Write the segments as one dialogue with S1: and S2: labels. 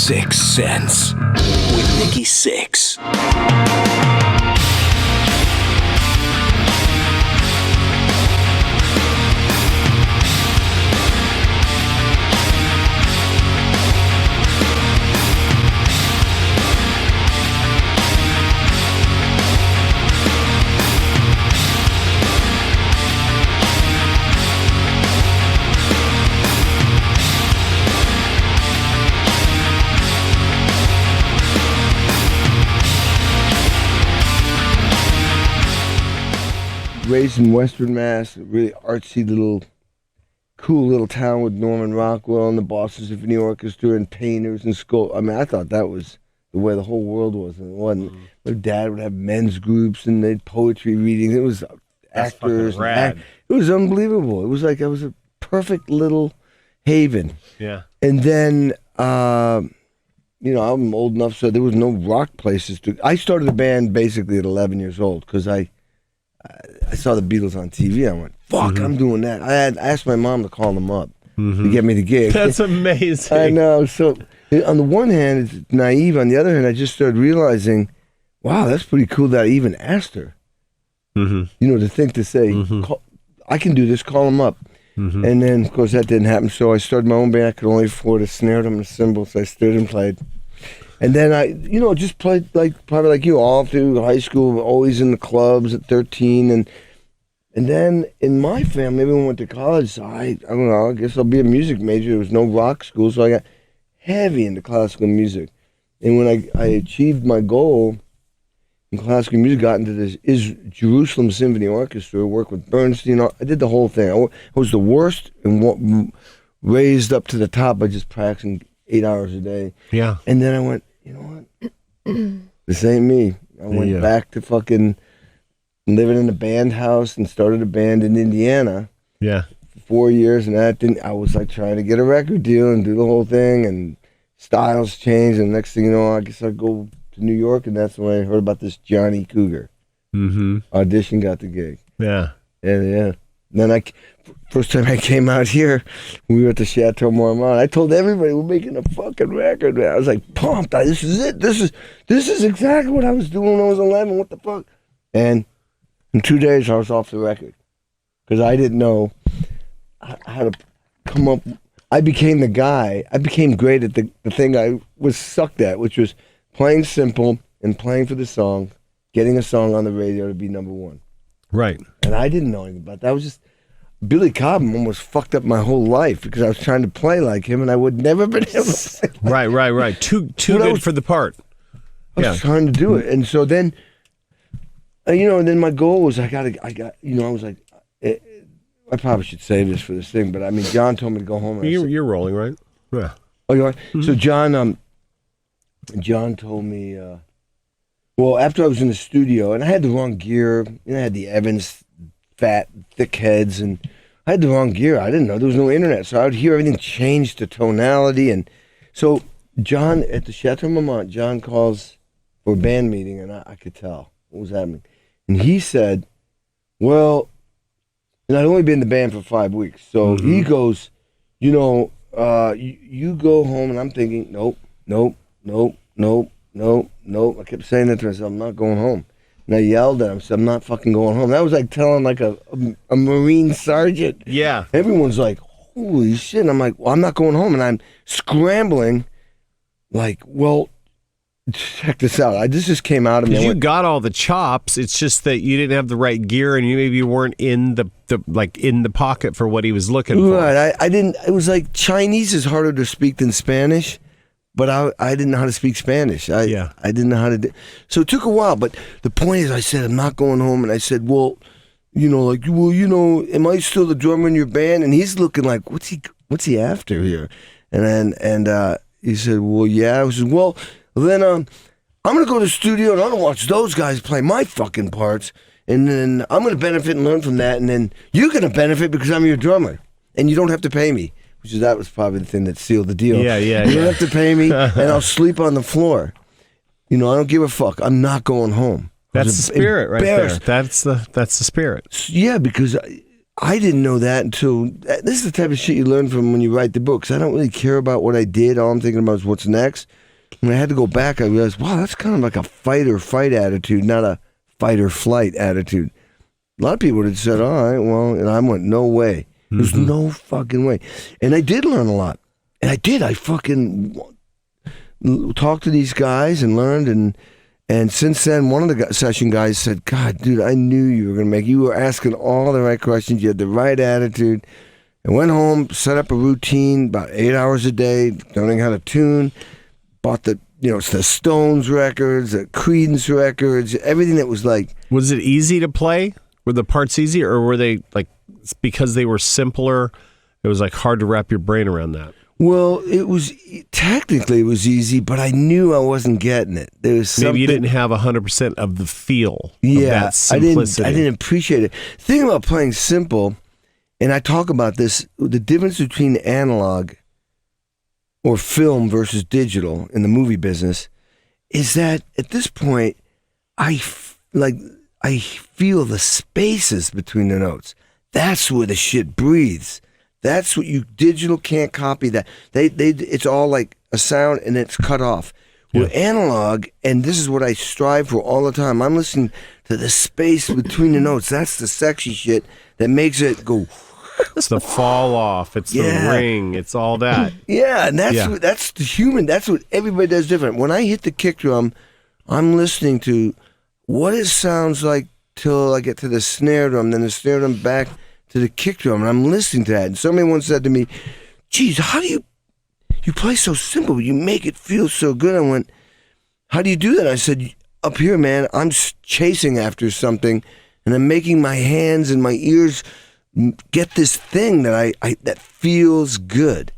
S1: Sixx Sense with Nikki Sixx.
S2: Raised in Western Mass, a really artsy little, cool little town with Norman Rockwell and the Boston Symphony Orchestra and painters and I mean, I thought that was the way the whole world was, and it wasn't. My dad would have men's groups and they'd poetry readings. It was actors.
S3: Rad.
S2: It was unbelievable. It was like it was a perfect little haven.
S3: Yeah.
S2: And then, you know, I'm old enough, so there was no rock places to. I started a band basically at 11 years old because I saw the Beatles on TV. I went, fuck, I'm doing that. I asked my mom to call them up to get me the gig.
S3: That's amazing.
S2: I know. So on the one hand, it's naive. On the other hand, I just started realizing, wow, that's pretty cool that I even asked her. You know, to say, I can do this, call them up. And then, of course, that didn't happen. So I started my own band. I could only afford a snare drum and a cymbal, so I stood and played. And then I, you know, just played probably like you all through high school, always in the clubs at 13. And then in my family, everyone went to college. So I don't know, I guess I'll be a music major. There was no rock school, so I got heavy into classical music. And when I achieved my goal in classical music, got into this Jerusalem Symphony Orchestra, worked with Bernstein. I did the whole thing. I was the worst and raised up to the top by just practicing 8 hours a day.
S3: Yeah.
S2: And then I went, you know what? This ain't me. I went back to fucking living in a band house and started a band in Indiana.
S3: Yeah.
S2: For 4 years, and I was like trying to get a record deal and do the whole thing, and styles changed, and next thing you know, I guess I'd go to New York, and that's when I heard about this Johnny Cougar. Audition, got the gig.
S3: Yeah.
S2: And then first time I came out here, we were at the Chateau Marmont. I told everybody we're making a fucking record, man. I was like pumped. This is it. This is exactly what I was doing when I was 11. What the fuck? And in 2 days, I was off the record because I didn't know how to come up. I became the guy. I became great at the thing I was sucked at, which was playing simple and playing for the song, getting a song on the radio to be number one.
S3: Right.
S2: And I didn't know anything about that. I was just, Billy Cobham almost fucked up my whole life because I was trying to play like him and I would never been able to play like
S3: Right. Too good for the part.
S2: I was trying to do it. And so then, you know, and then my goal was I was like, I probably should save this for this thing, but I mean, John told me to go home. And
S3: You're rolling, right? Yeah.
S2: Oh, you are? So John told me, well, after I was in the studio, and I had the wrong gear, I had the Evans fat, thick heads, and I had the wrong gear. I didn't know. There was no internet, so I would hear everything change to tonality. And so John, at the Chateau Marmont, John calls for a band meeting, and I could tell what was happening. And he said, well, and I'd only been in the band for 5 weeks, so he goes, you know, you go home, and I'm thinking, nope. I kept saying that to myself, I'm not going home. And I yelled at him, said, I'm not fucking going home. That was like telling like a Marine sergeant.
S3: Yeah.
S2: Everyone's like, holy shit. And I'm like, well, I'm not going home. And I'm scrambling like, well, check this out. This just came out of me.
S3: You got all the chops. It's just that you didn't have the right gear and you weren't in the in the pocket for what he was looking for.
S2: Right. I didn't. It was like Chinese is harder to speak than Spanish. But I didn't know how to speak Spanish. I didn't know how to do. So it took a while. But the point is, I said, I'm not going home. And I said, well, you know, am I still the drummer in your band? And he's looking like, what's he after here? And then he said, well, yeah. I said, well, then I'm going to go to the studio and I'm going to watch those guys play my fucking parts. And then I'm going to benefit and learn from that. And then you're going to benefit because I'm your drummer. And you don't have to pay me. That was probably the thing that sealed the deal.
S3: Yeah.
S2: You don't have to pay me, and I'll sleep on the floor. You know, I don't give a fuck. I'm not going home.
S3: That's the spirit right there. That's the spirit.
S2: Yeah, because I didn't know that until this is the type of shit you learn from when you write the books. I don't really care about what I did. All I'm thinking about is what's next. When I had to go back, I realized, wow, that's kind of like a fight or fight attitude, not a fight or flight attitude. A lot of people would have said, all right, well, and I went, no way. There's no fucking way. And I did learn a lot. And I did. I fucking talked to these guys and learned. And since then, one of the session guys said, God, dude, I knew you were going to make it. You were asking all the right questions. You had the right attitude. I went home, set up a routine, about 8 hours a day, learning how to tune. Bought the Stones records, the Creedence records, everything that was like.
S3: Was it easy to play? Were the parts easy, or were they like because they were simpler? It was like hard to wrap your brain around that.
S2: Well, it was technically it was easy, but I knew I wasn't getting it. There was something,
S3: maybe you didn't have 100% of the feel.
S2: Yeah,
S3: of that simplicity.
S2: I didn't appreciate it. The thing about playing simple, and I talk about this, the difference between analog or film versus digital in the movie business, is that at this point, I feel the spaces between the notes. That's where the shit breathes. That's what digital can't copy that. It's all like a sound and it's cut off. We're analog, and this is what I strive for all the time. I'm listening to the space between the notes. That's the sexy shit that makes it go.
S3: It's the fall off. It's the ring. It's all that.
S2: Yeah, and that's the human. That's what everybody does different. When I hit the kick drum, I'm listening to what it sounds like till I get to the snare drum, then the snare drum back to the kick drum, and I'm listening to that. And somebody once said to me, geez, how do you play so simple, but you make it feel so good? I went, how do you do that? I said, up here, man, I'm chasing after something, and I'm making my hands and my ears get this thing that I that feels good.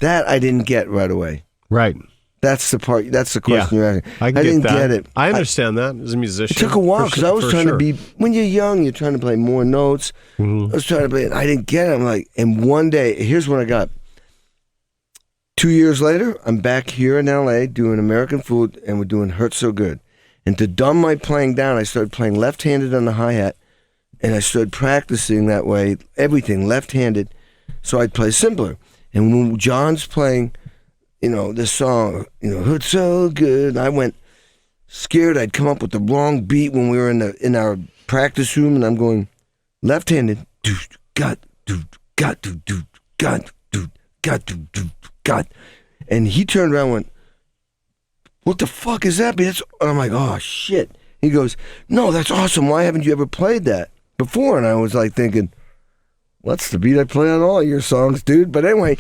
S2: That I didn't get right away.
S3: Right.
S2: That's the part. That's the question you're asking.
S3: I didn't get it. I understand that as a musician.
S2: It took a while because I was trying to be. When you're young, you're trying to play more notes. I was trying to play, and I didn't get it. I'm like, and one day, here's what I got. 2 years later, I'm back here in LA doing American Food, and we're doing Hurt So Good. And to dumb my playing down, I started playing left-handed on the hi-hat, and I started practicing that way, everything left-handed, so I'd play simpler. And when John's playing, this song, Hurt So Good, I went scared I'd come up with the wrong beat when we were in our practice room, and I'm going left-handed, got, and he turned around and went, what the fuck is that? And I'm like, oh shit. He goes, no, that's awesome. Why haven't you ever played that before? And I was like thinking, well, that's the beat I play on all your songs, dude. But anyway,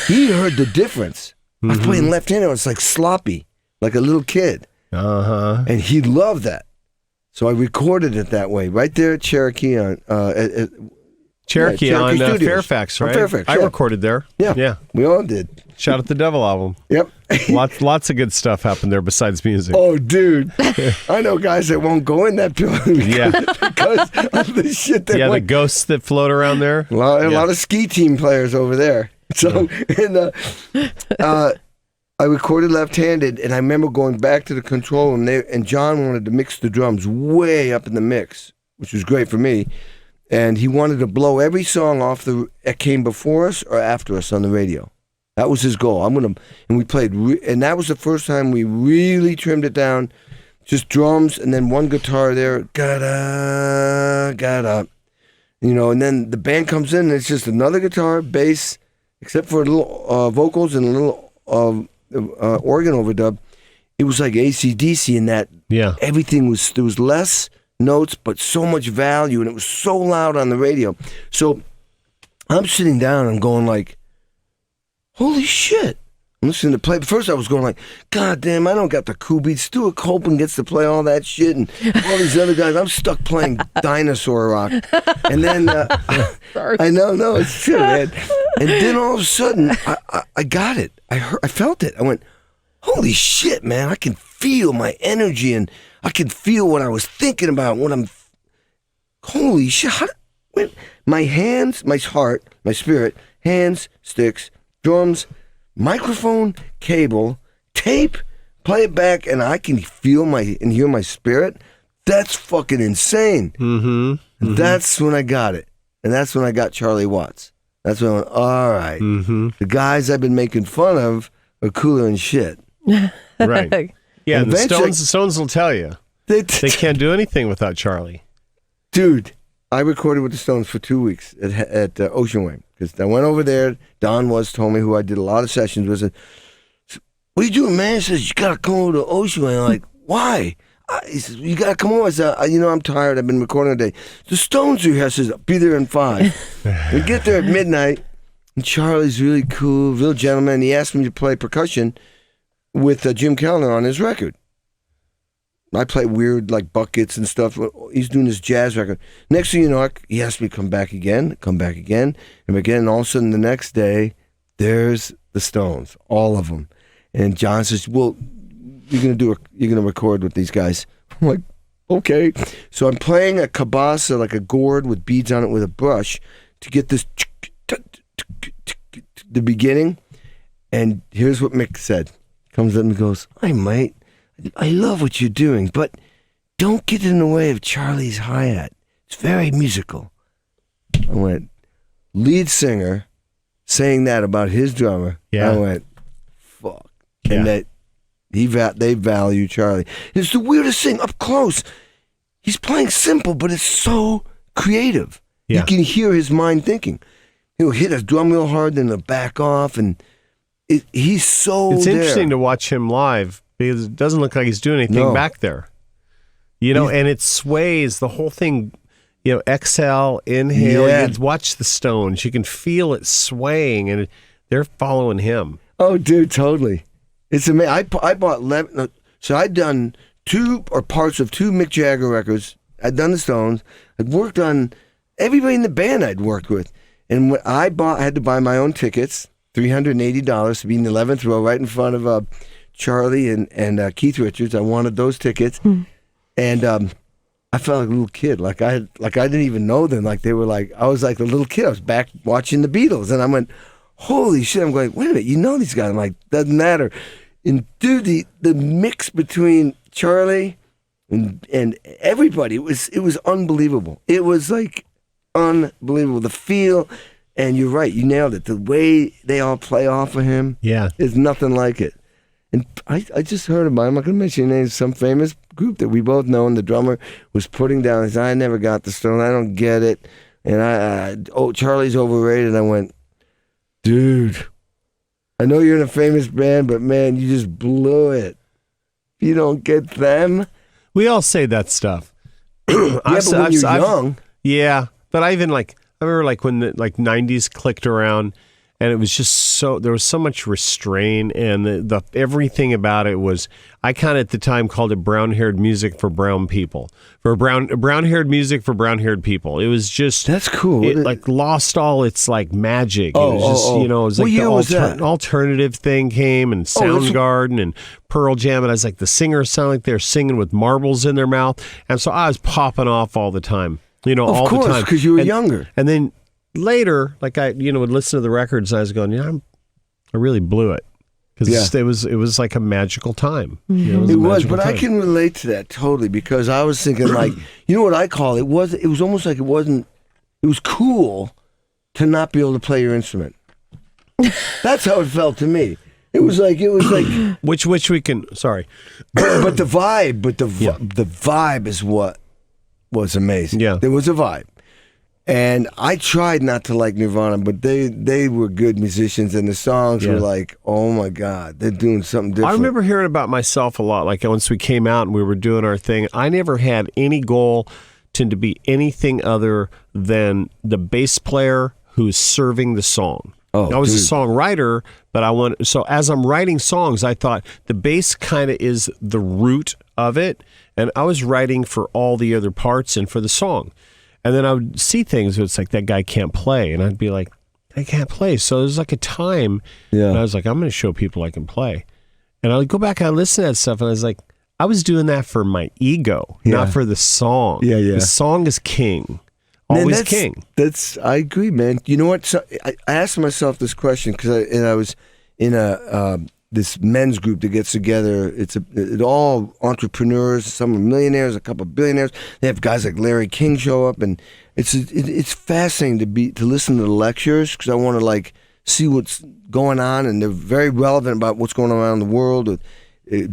S2: he heard the difference. I was playing left-handed. It was like sloppy, like a little kid. And he loved that. So I recorded it that way, right there at Cherokee on
S3: Cherokee on Fairfax, right?
S2: On Fairfax,
S3: I recorded there.
S2: Yeah. We all did.
S3: Shout out the Devil album.
S2: Yep.
S3: lots of good stuff happened there besides music.
S2: Oh, dude. I know guys that won't go in that building because of the shit that
S3: the ghosts that float around there.
S2: A lot of ski team players over there. So, I recorded left-handed, and I remember going back to the control room, and John wanted to mix the drums way up in the mix, which was great for me. And he wanted to blow every song off that came before us or after us on the radio. That was his goal. And we played, and that was the first time we really trimmed it down, just drums and then one guitar there, gotta, and then the band comes in and it's just another guitar, bass, except for a little vocals and a little organ overdub. It was like AC/DC in that everything there was less notes, but so much value, and it was so loud on the radio. So I'm sitting down and going like, holy shit. I'm listening to play. First I was going like, God damn, I don't got the cool beats. Stuart Copeland gets to play all that shit, and all these other guys. I'm stuck playing dinosaur rock. And then, I know, no, it's true, man. And then all of a sudden, I got it. I felt it. I went, holy shit, man, I can feel my energy, and I can feel what I was thinking about, holy shit. My hands, my heart, my spirit, hands, sticks, drums, microphone, cable, tape, play it back, and I can feel and hear my spirit. That's fucking insane. That's when I got it. And that's when I got Charlie Watts. That's when I went, all right, the guys I've been making fun of are cooler than shit.
S3: Right. Yeah,
S2: And
S3: the
S2: eventually-
S3: Stones will tell you. They can't do anything without Charlie.
S2: Dude, I recorded with the Stones for 2 weeks at Ocean Wave. Because I went over there, Don told me, who I did a lot of sessions with, said, what are you doing, man? He says, you got to come over to Ocean Wave. I'm like, why? He says, you got to come over. I said, I'm tired. I've been recording all day. The Stones are here. I says, I'll be there in 5. We get there at midnight, and Charlie's really cool, real gentleman. He asked me to play percussion with Jim Kellner on his record. I play weird, like, buckets and stuff. He's doing his jazz record. Next thing you know, he asked me to come back again, and again. And all of a sudden, the next day, there's the Stones, all of them. And John says, well, you're gonna record with these guys. I'm like, okay. So I'm playing a kabasa, like a gourd with beads on it with a brush to get this the beginning. And here's what Mick said. Comes up and goes, hey, mate, I love what you're doing, but don't get in the way of Charlie's hi-hat. It's very musical. I went, lead singer saying that about his drummer.
S3: Yeah.
S2: I went, fuck. And that they value Charlie. It's the weirdest thing up close. He's playing simple, but it's so creative.
S3: Yeah.
S2: You can hear his mind thinking. He'll hit a drum real hard, then he'll back off, and he's so
S3: It's
S2: there.
S3: interesting to watch him live because it doesn't look like he's doing anything back there. And it sways the whole thing. Exhale, inhale.
S2: Yeah.
S3: You can watch the Stones. You can feel it swaying, and they're following him.
S2: Oh, dude, totally. It's amazing. I bought 11. So I'd done parts of 2 Mick Jagger records. I'd done the Stones. I'd worked on everybody in the band I'd worked with. And when I had to buy my own tickets, $380 to be in the 11th row right in front of Charlie and Keith Richards. I wanted those tickets. And I felt like a little kid. Like I didn't even know them. Like they were like, I was like a little kid. I was back watching the Beatles. And I went, holy shit. I'm going, wait a minute, these guys. I'm like, doesn't matter. And dude, the mix between Charlie and everybody, it was unbelievable. It was like unbelievable. The feel, and you're right, you nailed it. The way they all play off of him, is nothing like it. And I just heard about, I'm not going to mention your name, some famous group that we both know, and the drummer was putting down, he said, I never got the Stone, I don't get it. And Charlie's overrated. I went, dude, I know you're in a famous band, but man, you just blew it. You don't get them.
S3: We all say that stuff.
S2: But when you're young.
S3: Yeah, but I remember when the 90s clicked around, and it was just there was so much restraint, and the everything about it was, I kind of at the time called it brown-haired music for brown people, brown-haired music for brown-haired people. It was just,
S2: that's cool.
S3: It lost all its magic. It was like the alternative thing came, and Soundgarden and Pearl Jam, and I was like, the singers sound like they're singing with marbles in their mouth, and so I was popping off all the time. All the time. Of course,
S2: because you were younger.
S3: And then later, I would listen to the records, and I was going, I really blew it, because it was like a magical time.
S2: It was, but I can relate to that totally, because I was thinking what I call it? It was almost like it wasn't. It was cool to not be able to play your instrument. That's how it felt to me. It was like
S3: which we can. Sorry,
S2: but the vibe, the vibe is what was amazing.
S3: Yeah,
S2: there was a vibe. And I tried not to like Nirvana, but they were good musicians, and the songs were like, oh my God, they're doing something different.
S3: I remember hearing about myself a lot, like once we came out and we were doing our thing, I never had any goal to be anything other than the bass player who's serving the song.
S2: Oh,
S3: I was a songwriter, but so as I'm writing songs, I thought the bass kind of is the root of it, and I was writing for all the other parts and for the song. And then I would see things where it's like, that guy can't play. And I'd be like, I can't play. So there's like a time, and I was like, I'm going to show people I can play. And I would go back and I listen to that stuff, and I was like, I was doing that for my ego, not for the song.
S2: Yeah.
S3: The song is king. Always king.
S2: I agree, man. You know what? So I asked myself this question because I was in a this men's group that gets together. It's all entrepreneurs. Some are millionaires, a couple of billionaires. They have guys like Larry King show up, and it's fascinating to listen to the lectures because I want to like see what's going on, and they're very relevant about what's going on around the world with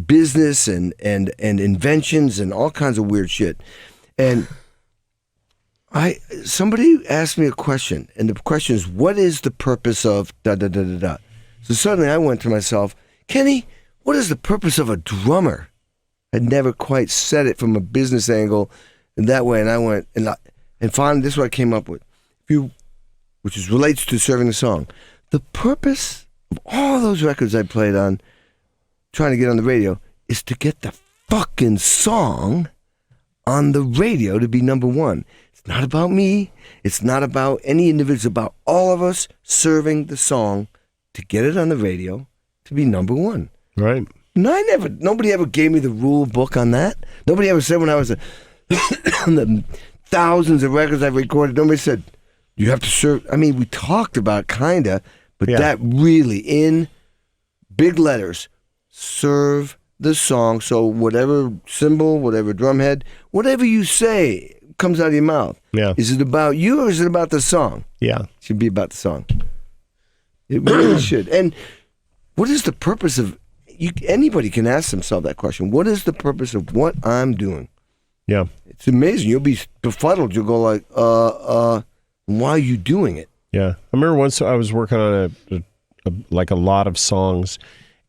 S2: business and inventions and all kinds of weird shit. And somebody asked me a question, and the question is, what is the purpose of da da da da da? So suddenly I went to myself, Kenny, what is the purpose of a drummer? I'd never quite said it from a business angle in that way, and I went and finally this is what I came up with, which relates to serving the song. The purpose of all those records I played on, trying to get on the radio, is to get the fucking song on the radio to be number one. It's not about me. It's not about any individual. It's about all of us serving the song to get it on the radio to be number one.
S3: Right.
S2: And nobody ever gave me the rule book on that. Nobody ever said when I was on the thousands of records I've recorded, nobody said, you have to serve. I mean, we talked about kinda, but that really, in big letters, serve the song. So whatever cymbal, whatever drum head, whatever you say comes out of your mouth.
S3: Yeah.
S2: Is it about you or is it about the song?
S3: Yeah.
S2: It should be about the song. It really should. And what is the purpose of, anybody can ask themselves that question. What is the purpose of what I'm doing?
S3: Yeah.
S2: It's amazing. You'll be befuddled. You'll go like, why are you doing it?
S3: Yeah. I remember once I was working on a lot of songs,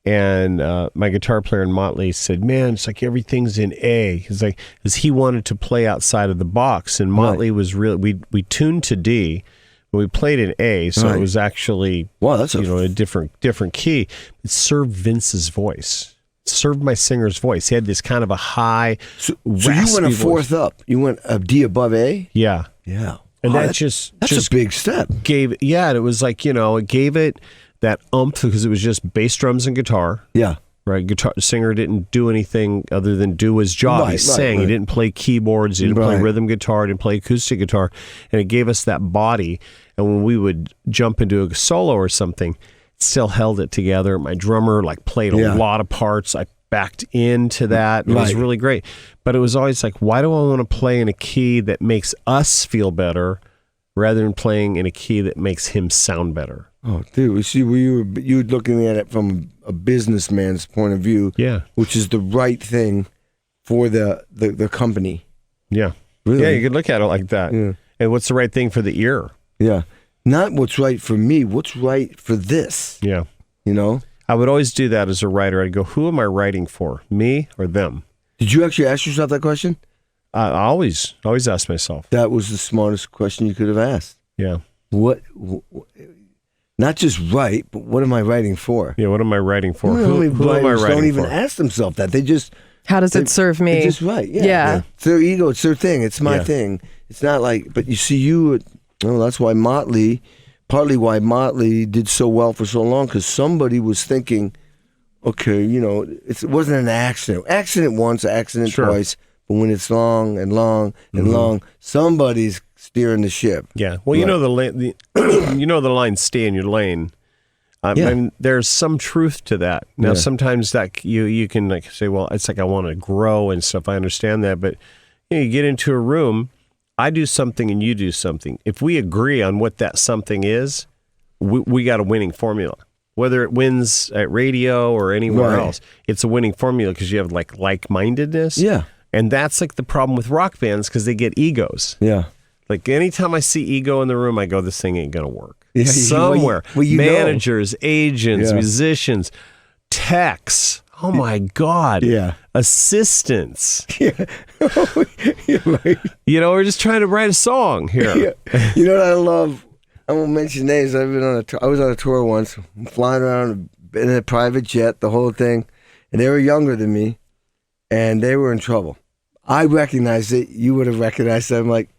S3: and my guitar player in Motley said, man, it's like everything's in A. He's like, because he wanted to play outside of the box, and Motley was really, we tuned to D, but we played in A, so it was actually that's a different key. It served Vince's voice. It served my singer's voice. He had this kind of a high,
S2: so you went a fourth
S3: voice.
S2: Up. You went a D above A?
S3: Yeah.
S2: Yeah.
S3: And that's
S2: a big step.
S3: And it was like, it gave it that umph because it was just bass, drums, and guitar.
S2: Yeah.
S3: Right. Singer didn't do anything other than do his job. He sang. He didn't play keyboards. He didn't play rhythm guitar. He didn't play acoustic guitar. And it gave us that body. And when we would jump into a solo or something, it still held it together. My drummer played a lot of parts. I backed into that. It was really great. But it was always like, why do I want to play in a key that makes us feel better rather than playing in a key that makes him sound better?
S2: Oh, dude, you see, you were looking at it from a businessman's point of view, which is the right thing for the company.
S3: Yeah. Really? Yeah, you could look at it like that. Yeah. And what's the right thing for the ear?
S2: Yeah. Not what's right for me, what's right for this.
S3: Yeah.
S2: You know?
S3: I would always do that as a writer. I'd go, who am I writing for? Me or them?
S2: Did you actually ask yourself that question?
S3: I always ask myself.
S2: That was the smartest question you could have asked.
S3: Yeah.
S2: What not just write, but what am I writing for?
S3: Yeah, what am I writing for?
S2: Who am I writing
S3: don't
S2: even ask themselves that. They just...
S4: How does it serve me?
S2: They just write. Yeah. It's their ego. It's their thing. It's my thing. It's not like... But you see, that's why partly why Motley did so well for so long, because somebody was thinking, okay, it wasn't an accident. Accident once, accident twice, but when it's long and long and long, somebody's steering the ship.
S3: Yeah. Well, the line, stay in your lane. And there's some truth to that. Now, sometimes that you can say, well, it's like I want to grow and stuff. I understand that, but you get into a room, I do something and you do something. If we agree on what that something is, we got a winning formula. Whether it wins at radio or anywhere else, it's a winning formula because you have like-mindedness. Yeah. And that's the problem with rock bands because they get egos. Yeah. Anytime I see ego in the room, I go, this thing ain't going to work. Yeah, somewhere. Managers, agents, musicians, techs. Oh, my God. Yeah. Assistants. Yeah. You're right. We're just trying to write a song here.
S2: Yeah. You know what I love? I won't mention names. I was on a tour once, flying around in a private jet, the whole thing. And they were younger than me, and they were in trouble. I recognized it. You would have recognized it. I'm like,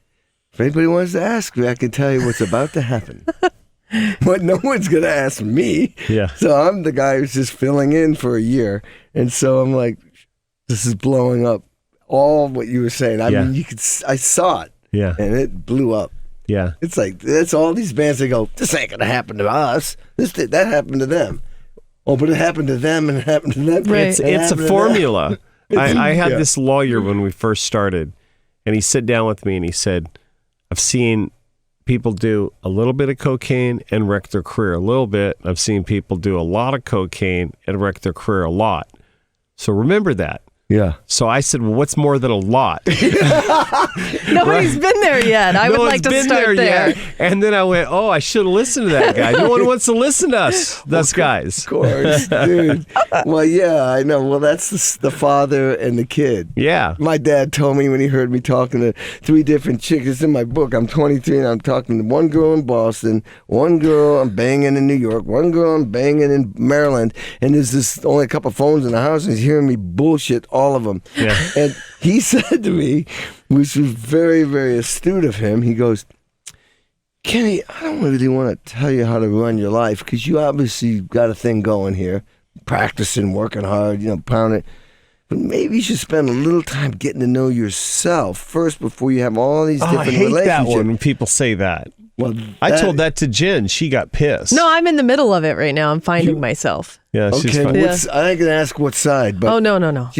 S2: if anybody wants to ask me, I can tell you what's about to happen. But no one's going to ask me. Yeah. So I'm the guy who's just filling in for a year. And so I'm like, this is blowing up all what you were saying. I mean, I saw it. Yeah. And it blew up. Yeah. It's like, it's all these bands that go, this ain't going to happen to us. That happened to them. Oh, but it happened to them and it happened to them.
S4: Right.
S3: It's a formula. I had this lawyer when we first started, and he sat down with me and he said, I've seen people do a little bit of cocaine and wreck their career a little bit. I've seen people do a lot of cocaine and wreck their career a lot. So remember that.
S2: Yeah.
S3: So I said, well, what's more than a lot?
S4: Nobody's been there yet. I would like to start there.
S3: Yet. And then I went, oh, I should have listened to that guy. No one wants to listen to us guys.
S2: Of course, dude. Well, yeah, I know. Well, that's the father and the kid.
S3: Yeah.
S2: My dad told me when he heard me talking to 3 different chicks. It's in my book. I'm 23 and I'm talking to one girl in Boston, one girl I'm banging in New York, one girl I'm banging in Maryland, and there's this only a couple phones in the house, and he's hearing me bullshit all of them.
S3: Yeah.
S2: And he said to me, which was very, very astute of him, he goes, Kenny, I don't really want to tell you how to run your life because you obviously got a thing going here, practicing, working hard, pounding. But maybe you should spend a little time getting to know yourself first before you have all these different
S3: I hate
S2: relationships.
S3: that one when people say that.
S2: Well,
S3: I told that to Jen. She got pissed.
S4: No, I'm in the middle of it right now. I'm finding myself.
S3: Yeah, she's
S2: okay,
S3: fine.
S4: Yeah.
S2: I ain't gonna ask what side, but
S4: No.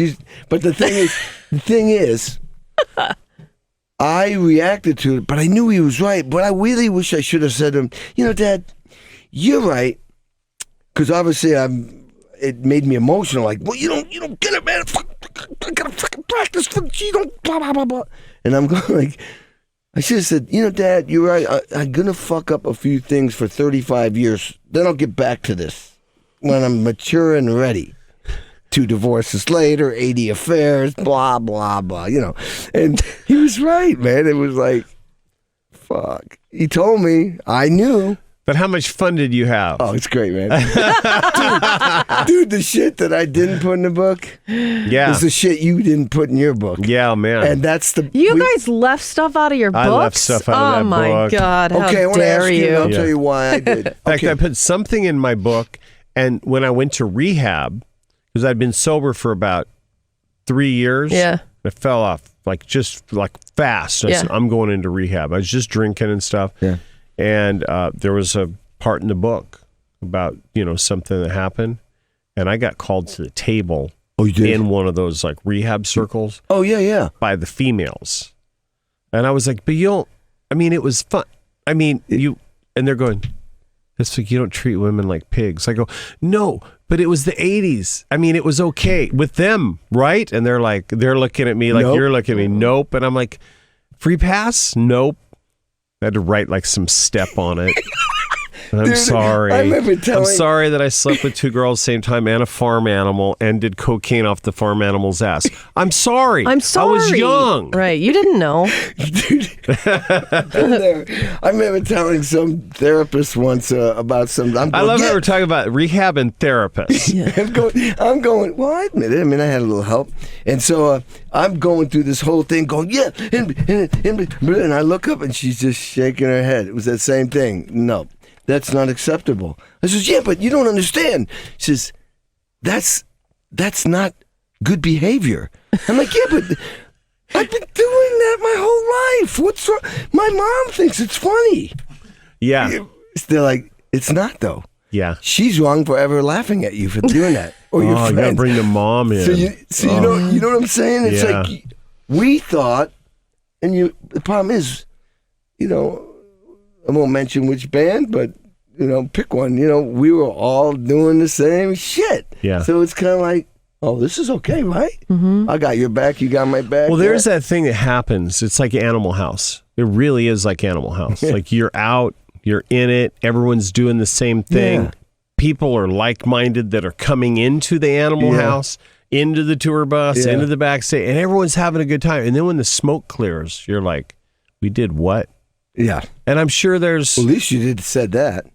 S2: But the thing is, I reacted to it, but I knew he was right. But I really wish I should have said to him, Dad, you're right, because obviously it made me emotional. Like, well, you don't get it, man. I gotta fucking practice. You don't blah blah blah blah. And I'm going like, I should have said, Dad, you're right. I'm gonna fuck up a few things for 35 years. Then I'll get back to this when I'm mature and ready. 2 divorces later, 80 affairs, blah, blah, blah, And he was right, man. It was like, fuck. He told me, I knew.
S3: But how much fun did you have?
S2: Oh, it's great, man. dude, the shit that I didn't put in the book is the shit you didn't put in your book.
S3: Yeah, man.
S2: And that's the...
S4: You guys left stuff out of your books?
S3: I left stuff out of that book.
S4: Oh, my God. How
S2: I want to
S4: dare
S2: ask you, and
S4: you?
S2: I'll tell you why I did.
S3: In fact, I put something in my book, and when I went to rehab, because I'd been sober for about 3 years,
S4: Yeah.
S3: I fell off just fast. I said, I'm going into rehab. I was just drinking and stuff.
S2: Yeah.
S3: And there was a part in the book about, something that happened. And I got called to the table in one of those rehab circles.
S2: Oh, yeah.
S3: By the females. And I was like, but it was fun. And they're going, it's like, you don't treat women like pigs. I go, no, but it was the 80s. It was okay with them, right? And they're looking at me like
S2: Nope.
S3: you're looking at me. Nope. And I'm like, free pass? Nope. I had to write some step on it. I'm
S2: Dude,
S3: sorry.
S2: I remember
S3: I'm sorry that I slept with 2 girls at the same time and a farm animal and did cocaine off the farm animal's ass. I'm sorry.
S4: I'm sorry.
S3: I was young.
S4: Right. You didn't know.
S2: Dude, I remember telling some therapist once about some...
S3: I love how we're talking about rehab and therapists.
S2: I'm going, well, I admit it. I had a little help. And so I'm going through this whole thing going, and I look up and she's just shaking her head. It was that same thing. No, that's not acceptable. I says, yeah, but you don't understand. She says, that's not good behavior. I'm like, yeah, but I've been doing that my whole life. What's wrong? My mom thinks it's funny.
S3: Yeah.
S2: They're like, it's not, though.
S3: Yeah.
S2: She's wrong for ever laughing at you for doing that. Or your
S3: you
S2: friends.
S3: gotta bring the mom in.
S2: So you know what I'm saying? It's like we thought, and the problem is, I won't mention which band, but pick one. We were all doing the same shit.
S3: Yeah.
S2: So it's kind of like, oh, this is okay, right? Mm-hmm. I got your back, you got my back.
S3: Well, there's that thing that happens. It's like Animal House. It really is like Animal House. Like you're out, you're in it, everyone's doing the same thing.
S2: Yeah.
S3: People are like-minded that are coming into the Animal House, into the tour bus, into the backstage, and everyone's having a good time. And then when the smoke clears, you're like, we did what?
S2: Yeah.
S3: And I'm sure there's...
S2: Well, at least said that.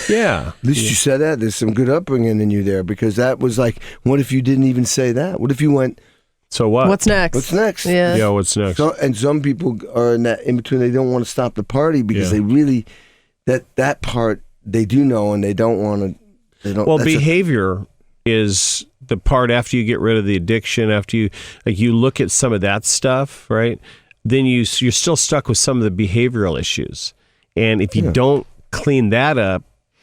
S3: Yeah.
S2: At least you said that. There's some good upbringing in you there, because that was like, what if you didn't even say that? What if you went,
S3: so what?
S4: What's next?
S2: What's next?
S4: Yeah.
S3: Yeah, what's next?
S2: And some people are in that in between. They don't want to stop the party because they really, that part they do know, and they don't want to. They don't.
S3: Well, behavior is the part after you get rid of the addiction. After you look at some of that stuff, right? Then you're still stuck with some of the behavioral issues, and if you don't clean that up,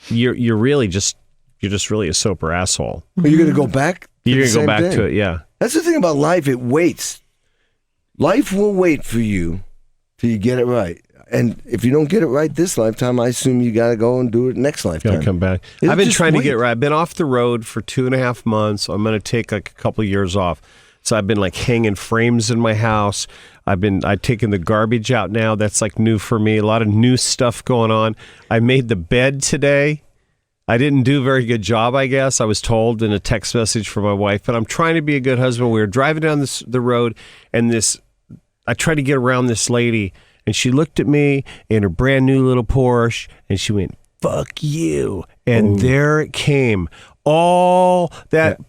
S3: you're really just You're just really a sober asshole.
S2: Are you going to go back?
S3: You're going to go back to it, yeah.
S2: That's the thing about life. It waits. Life will wait for you till you get it right. And if you don't get it right this lifetime, I assume you got to go and do it next lifetime.
S3: Got to come back. I've been trying to get right. I've been off the road for 2.5 months. I'm going to take like a couple of years off. So I've been like hanging frames in my house. I've taken the garbage out now. That's like new for me. A lot of new stuff going on. I made the bed today. I didn't do a very good job, I guess. I was told in a text message from my wife, but I'm trying to be a good husband. We were driving down the road, and I tried to get around this lady, and she looked at me in her brand new little Porsche, and she went, "Fuck you." And there it came. All that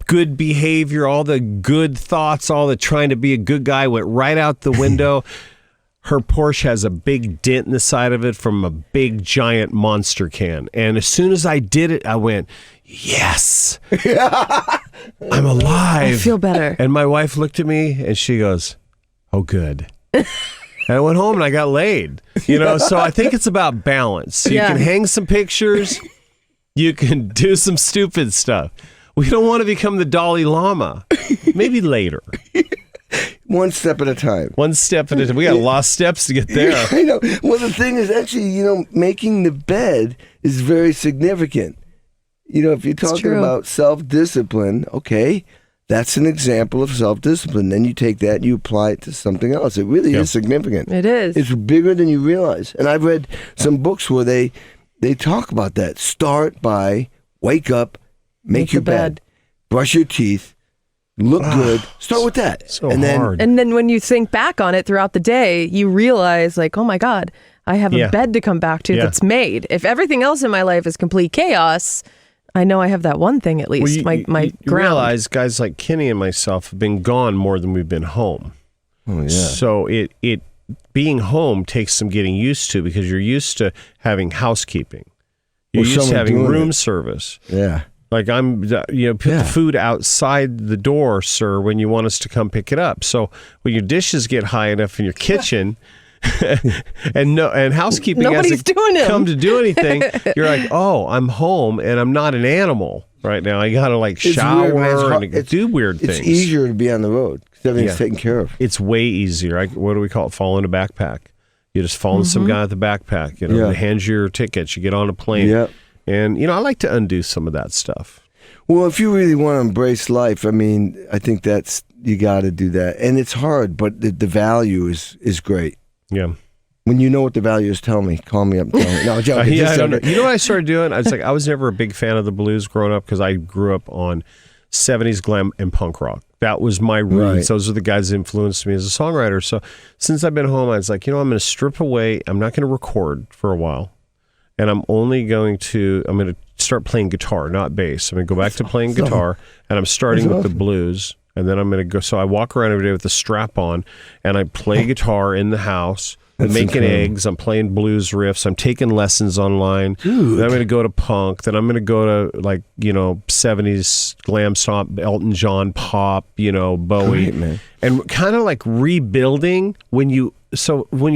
S3: good behavior, all the good thoughts, all the trying to be a good guy went right out the window. Her Porsche has a big dent in the side of it from a big, giant Monster can. And as soon as I did it, I went, yes, I'm alive.
S4: I feel better.
S3: And my wife looked at me and she goes, oh, good. And I went home and I got laid. So I think it's about balance. You can hang some pictures. You can do some stupid stuff. We don't want to become the Dalai Lama. Maybe later.
S2: One step at a time.
S3: One step at a time. We got a lot of steps to get there.
S2: I know. Well, the thing is actually, making the bed is very significant. If you're talking about self-discipline, okay, that's an example of self-discipline. Then you take that and you apply it to something else. It really is significant.
S4: It is.
S2: It's bigger than you realize. And I've read some books where they talk about that. Start by wake up, make your bed, brush your teeth, look good. Start with that.
S3: So hard.
S4: And then when you think back on it throughout the day, you realize like, oh my God, I have a bed to come back to that's made. If everything else in my life is complete chaos, I know I have that one thing at least.
S3: Well,
S4: you
S3: ground. Realize guys like Kenny and myself have been gone more than we've been home.
S2: Oh yeah.
S3: So it being home takes some getting used to because you're used to having housekeeping. You're used to having room service.
S2: Yeah.
S3: Like put the food outside the door, sir, when you want us to come pick it up. So when your dishes get high enough in your kitchen, and housekeeping hasn't come to do anything, you're like, oh, I'm home and I'm not an animal right now. I gotta shower and do weird things.
S2: It's easier to be on the road because everything's taken care of.
S3: It's way easier. What do we call it? Fall in a backpack. You just fall in some guy with a backpack. He hands you your tickets. You get on a plane.
S2: Yep.
S3: And, I like to undo some of that stuff.
S2: Well, if you really want to embrace life, I think you got to do that. And it's hard, but the value is great.
S3: Yeah.
S2: When you know what the value is, tell me. Call me up and tell me. No, joking.
S3: I don't know. You know what I started doing? I was never a big fan of the blues growing up because I grew up on 70s glam and punk rock. That was my roots. Right. Those are the guys that influenced me as a songwriter. So since I've been home, I was like, I'm going to strip away. I'm not going to record for a while. And I'm going to start playing guitar, not bass. I'm going to go back to playing guitar, and I'm starting with the blues. And then I'm going to go. So I walk around every day with a strap on, and I play guitar in the house. I'm making eggs. I'm playing blues riffs. I'm taking lessons online.
S2: Dude.
S3: Then I'm going to go to punk. Then I'm going to go to 70s glam stomp, Elton John, pop, Bowie.
S2: Great, man. And
S3: kind of like rebuilding when you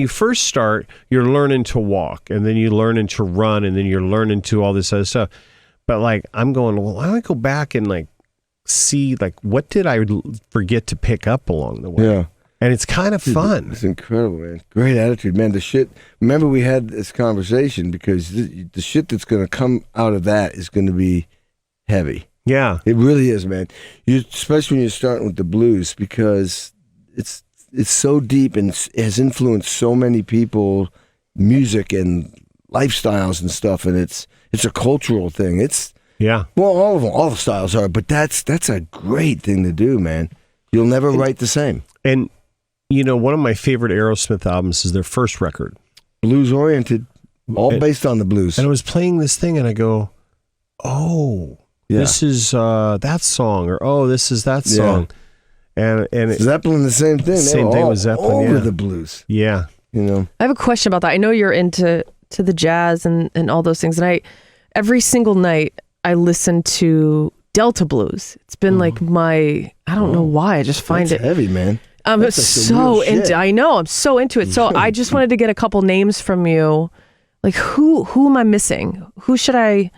S3: first start, you're learning to walk, and then you learning to run, and then you're learning to all this other stuff. But I'm going, well, why don't I go back and see what did I forget to pick up along the way?
S2: Yeah.
S3: And it's kind of fun.
S2: It's incredible, man. Great attitude, man. Remember we had this conversation because the shit that's going to come out of that is going to be heavy.
S3: Yeah.
S2: It really is, man. Especially when you're starting with the blues because it's so deep and has influenced so many people, music and lifestyles and stuff. And it's a cultural thing. All of them, all the styles are, but that's a great thing to do, man. You'll never write the same.
S3: And one of my favorite Aerosmith albums is their first record.
S2: Blues oriented, all based on the blues.
S3: And I was playing this thing and I go, oh, this is that song, or oh, this is that song. And
S2: Zeppelin, the same thing.
S3: Same thing with Zeppelin.
S2: Over the blues.
S3: Yeah.
S4: I have a question about that. I know you're into the jazz and all those things. And every single night I listen to Delta blues. It's been I don't know why. I just find it
S2: heavy, man.
S4: I'm so into. I know. I'm so into it. So I just wanted to get a couple names from you. Who am I missing? Who should I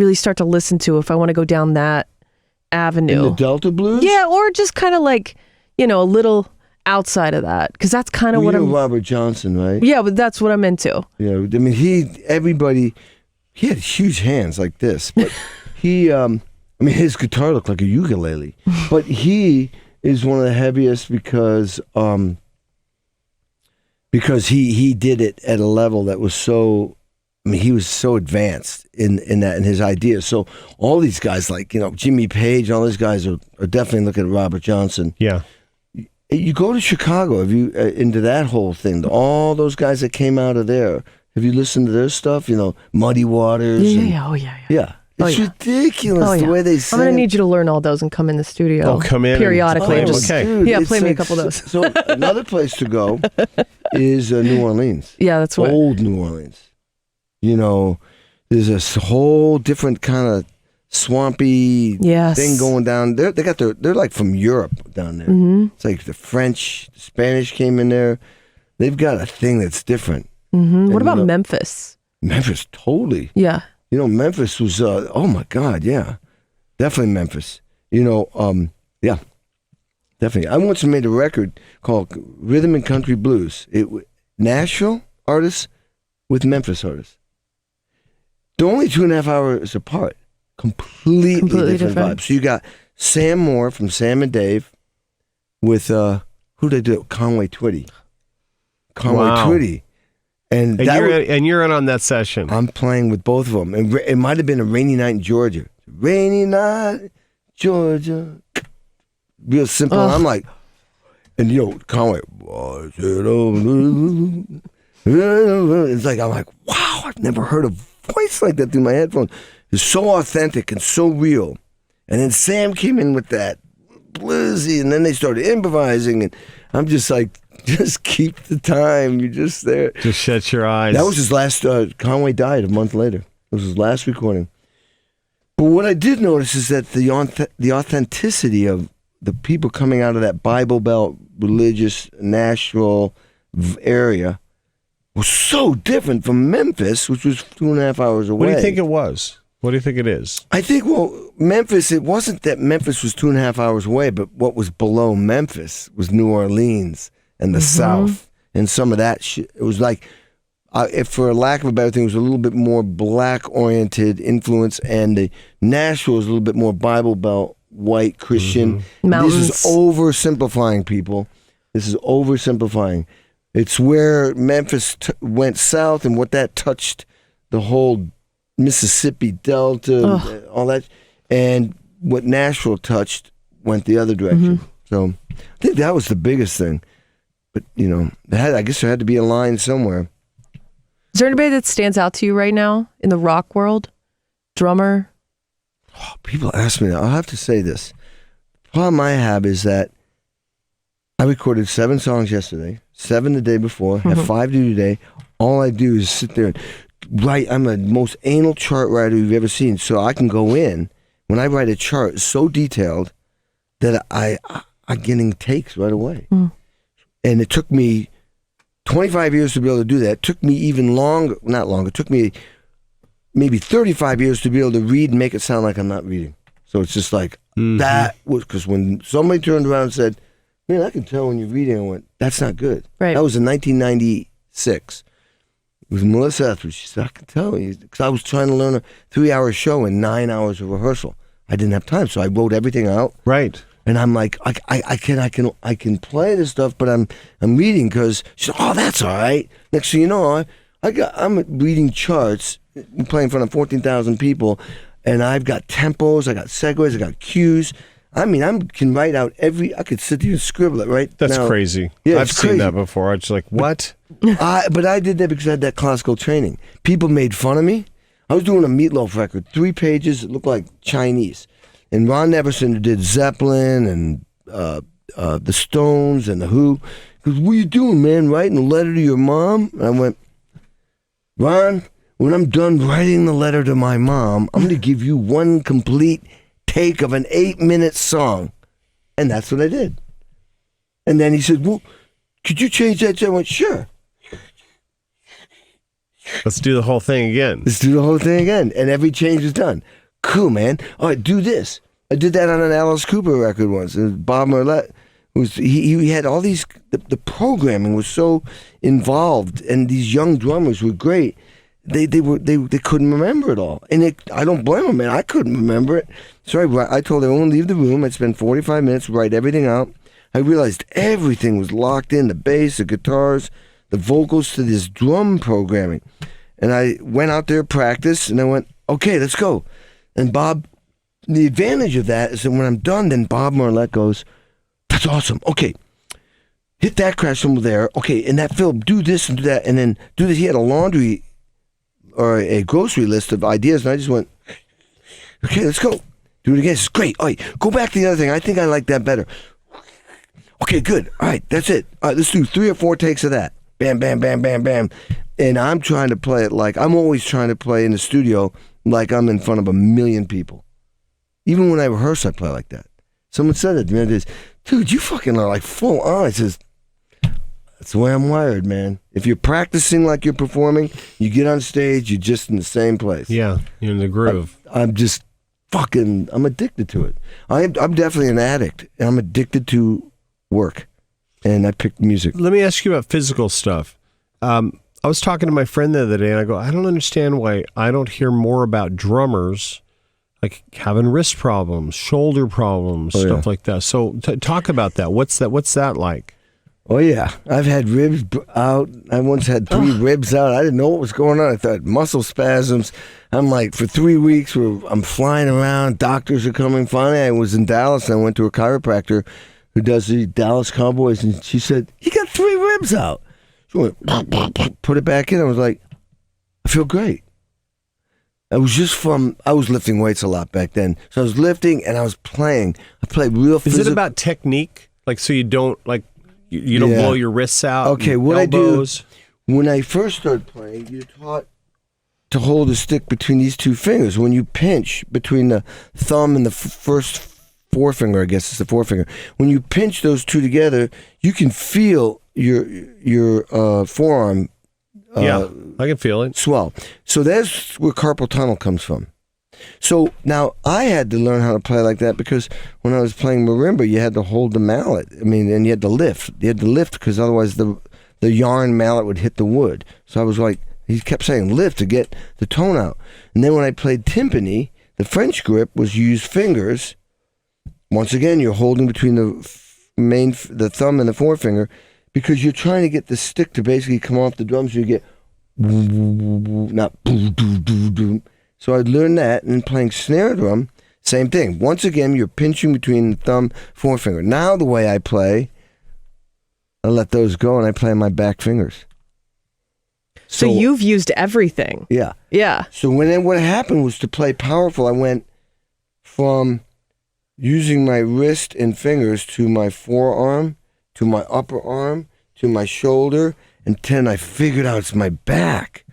S4: really start to listen to if I want to go down that avenue.
S2: In the Delta blues?
S4: Yeah, or just kind of like, a little outside of that, because that's kind of what I'm.
S2: Robert Johnson, right?
S4: Yeah, but that's what I'm into.
S2: Yeah, I mean, he had huge hands like this, but his guitar looked like a ukulele, but he is one of the heaviest because he did it at a level that was so. He was so advanced in his ideas. So all these guys, like Jimmy Page, all these guys are definitely looking at Robert Johnson.
S3: Yeah.
S2: You go to Chicago, have you into that whole thing? All those guys that came out of there. Have you listened to their stuff? Muddy Waters.
S4: Yeah.
S2: Yeah. It's ridiculous the way they sing.
S4: I'm going to need you to learn all those and come in the studio.
S3: Oh, come in
S4: periodically.
S3: And
S4: okay.
S2: Dude,
S4: play me a couple of those.
S2: So another place to go is New Orleans.
S4: Yeah, that's what.
S2: Old New Orleans. There's a whole different kind of swampy thing going down there. They're like from Europe down there. Mm-hmm. It's like the French, the Spanish came in there. They've got a thing that's different.
S4: Mm-hmm. What about Memphis?
S2: Memphis, totally.
S4: Yeah.
S2: Memphis was, oh my God, yeah. Definitely Memphis. Yeah. Definitely. I once made a record called Rhythm and Country Blues. Nashville artists with Memphis artists. They're only 2.5 hours apart. Completely different vibes. So you got Sam Moore from Sam and Dave with, who did I do? Conway Twitty. Twitty. And
S3: you're in on that session.
S2: I'm playing with both of them. And it might have been a rainy night in Georgia. Rainy night, Georgia. Real simple. Oh. I'm like, and Conway. It's like, I'm like, wow, I've never heard a voice like that through my headphones. It's so authentic and so real. And then Sam came in with that bluesy, and then they started improvising, and I'm just like, just keep the time. You're just there.
S3: Just shut your eyes.
S2: That was his last. Conway died a month later. It was his last recording. But what I did notice is that the authenticity of the people coming out of that Bible Belt, religious Nashville area was so different from Memphis, which was 2.5 hours away.
S3: What do you think it was? What do you think it is?
S2: I think, Memphis, it wasn't that Memphis was 2.5 hours away, but what was below Memphis was New Orleans and the South and some of that shit. It was like, if for a lack of a better thing, it was a little bit more black-oriented influence, and the Nashville was a little bit more Bible Belt, white, Christian.
S4: Mountains.
S2: This is oversimplifying, people. This is oversimplifying. It's where Memphis went south and what that touched the whole Mississippi Delta, all that, and what Nashville touched went the other direction. So I think that was the biggest thing. But I guess there had to be a line somewhere.
S4: Is there anybody that stands out to you right now in the rock world? Drummer?
S2: Oh, people ask me that. I'll have to say this. The problem I have is that I recorded 7 songs yesterday, 7 the day before, have 5 to do today. All I do is sit there and write. I'm the most anal chart writer you've ever seen. So I can go in, when I write a chart, it's so detailed that I'm getting takes right away. And it took me 25 years to be able to do that. It took me even longer, not longer, it took me maybe 35 years to be able to read and make it sound like I'm not reading. So it's just like, that was, because when somebody turned around and said, man, I can tell when you're reading, I went, that's not good.
S4: Right.
S2: That was in 1996. It was Melissa Etheridge. She said, I can tell you, because I was trying to learn a 3-hour show and 9 hours of rehearsal. I didn't have time, so I wrote everything out.
S3: Right.
S2: And I'm like, I can play this stuff, but I'm reading, because she said, oh, that's all right. Next thing you know, I'm reading charts, playing in front of 14,000 people, and I've got tempos, I got segues, I got cues. I mean, I can write out I could sit there and scribble it right
S3: That's
S2: now.
S3: crazy.
S2: Yeah,
S3: I've seen that before. I was like, what?
S2: But I did that because I had that classical training. People made fun of me. I was doing a Meatloaf record, 3 pages, it looked like Chinese. And Ron Neverson, who did Zeppelin and the Stones and the Who, goes, what are you doing, man, writing a letter to your mom? And I went, Ron, when I'm done writing the letter to my mom, I'm going to give you one complete take of an 8-minute song. And that's what I did. And then he said, well, could you change that? I went, sure.
S3: Let's do the whole thing again.
S2: Let's do the whole thing again. And every change is done. cool, man. All right, do this. I did that on an Alice Cooper record once. And Bob Marlette he had all these. The programming was so involved, and these young drummers were great. They couldn't remember it all, and I don't blame them, man. I couldn't remember it, so I told everyone leave the room. I'd spend 45 minutes, write everything out. I realized everything was locked in: the bass, the guitars, the vocals, to this drum programming. And I went out there, practice, and I went, okay, let's go. And Bob, the advantage of that is that when I'm done, then Bob Marlette goes, that's awesome. Okay, hit that crash cymbal there. Okay, in that fill, do this and do that, and then do this. He had a laundry or a grocery list of ideas, and I just went, okay, let's go. Do it again. It's great. All right, go back to the other thing. I think I like that better. Okay, good. All right, that's it. All right, let's do 3 or 4 takes of that. Bam, bam, bam, bam, bam. And I'm trying to play it like, I'm always trying to play in the studio like I'm in front of 1 million people. Even when I rehearse, I play like that. Someone said it, man, dude, you fucking are like full on. I says, that's the way I'm wired, man. If you're practicing like you're performing, you get on stage, you're just in the same place.
S3: Yeah, you're in the groove.
S2: I'm just I'm addicted to it. I'm definitely an addict, and I'm addicted to work, and I pick music.
S3: Let me ask you about physical stuff. I was talking to my friend the other day, and I go, I don't understand why I don't hear more about drummers like having wrist problems, shoulder problems, stuff like that. So talk about that. What's that like?
S2: Oh, yeah. I've had ribs out. I once had 3 ribs out. I didn't know what was going on. I thought muscle spasms. I'm like, for 3 weeks, I'm flying around. Doctors are coming. Finally, I was in Dallas, and I went to a chiropractor who does the Dallas Cowboys, and she said, you got 3 ribs out. She went, put it back in. I was like, I feel great. I was lifting weights a lot back then. So I was lifting and I was playing. I played real physical.
S3: Is it about technique? Like, so you don't, like, you don't blow your wrists out?
S2: Okay, what elbows? I do, when I first started playing, you're taught to hold a stick between these 2 fingers. When you pinch between the thumb and the first forefinger, I guess it's the forefinger. When you pinch those 2 together, you can feel your forearm
S3: I can feel it.
S2: Swell. So that's where carpal tunnel comes from. So now I had to learn how to play like that because when I was playing marimba, you had to hold the mallet. I mean, and you had to lift. You had to lift because otherwise the yarn mallet would hit the wood. So I was like, he kept saying lift to get the tone out. And then when I played timpani, the French grip was you use fingers. Once again, you're holding between the thumb and the forefinger, because you're trying to get the stick to basically come off the drums. So you get not. So I learned that, and playing snare drum, same thing. Once again, you're pinching between the thumb, forefinger. Now the way I play, I let those go, and I play on my back fingers.
S4: So you've used everything.
S2: Yeah.
S4: Yeah.
S2: So what happened was, to play powerful, I went from using my wrist and fingers to my forearm, to my upper arm, to my shoulder, and then I figured out it's my back.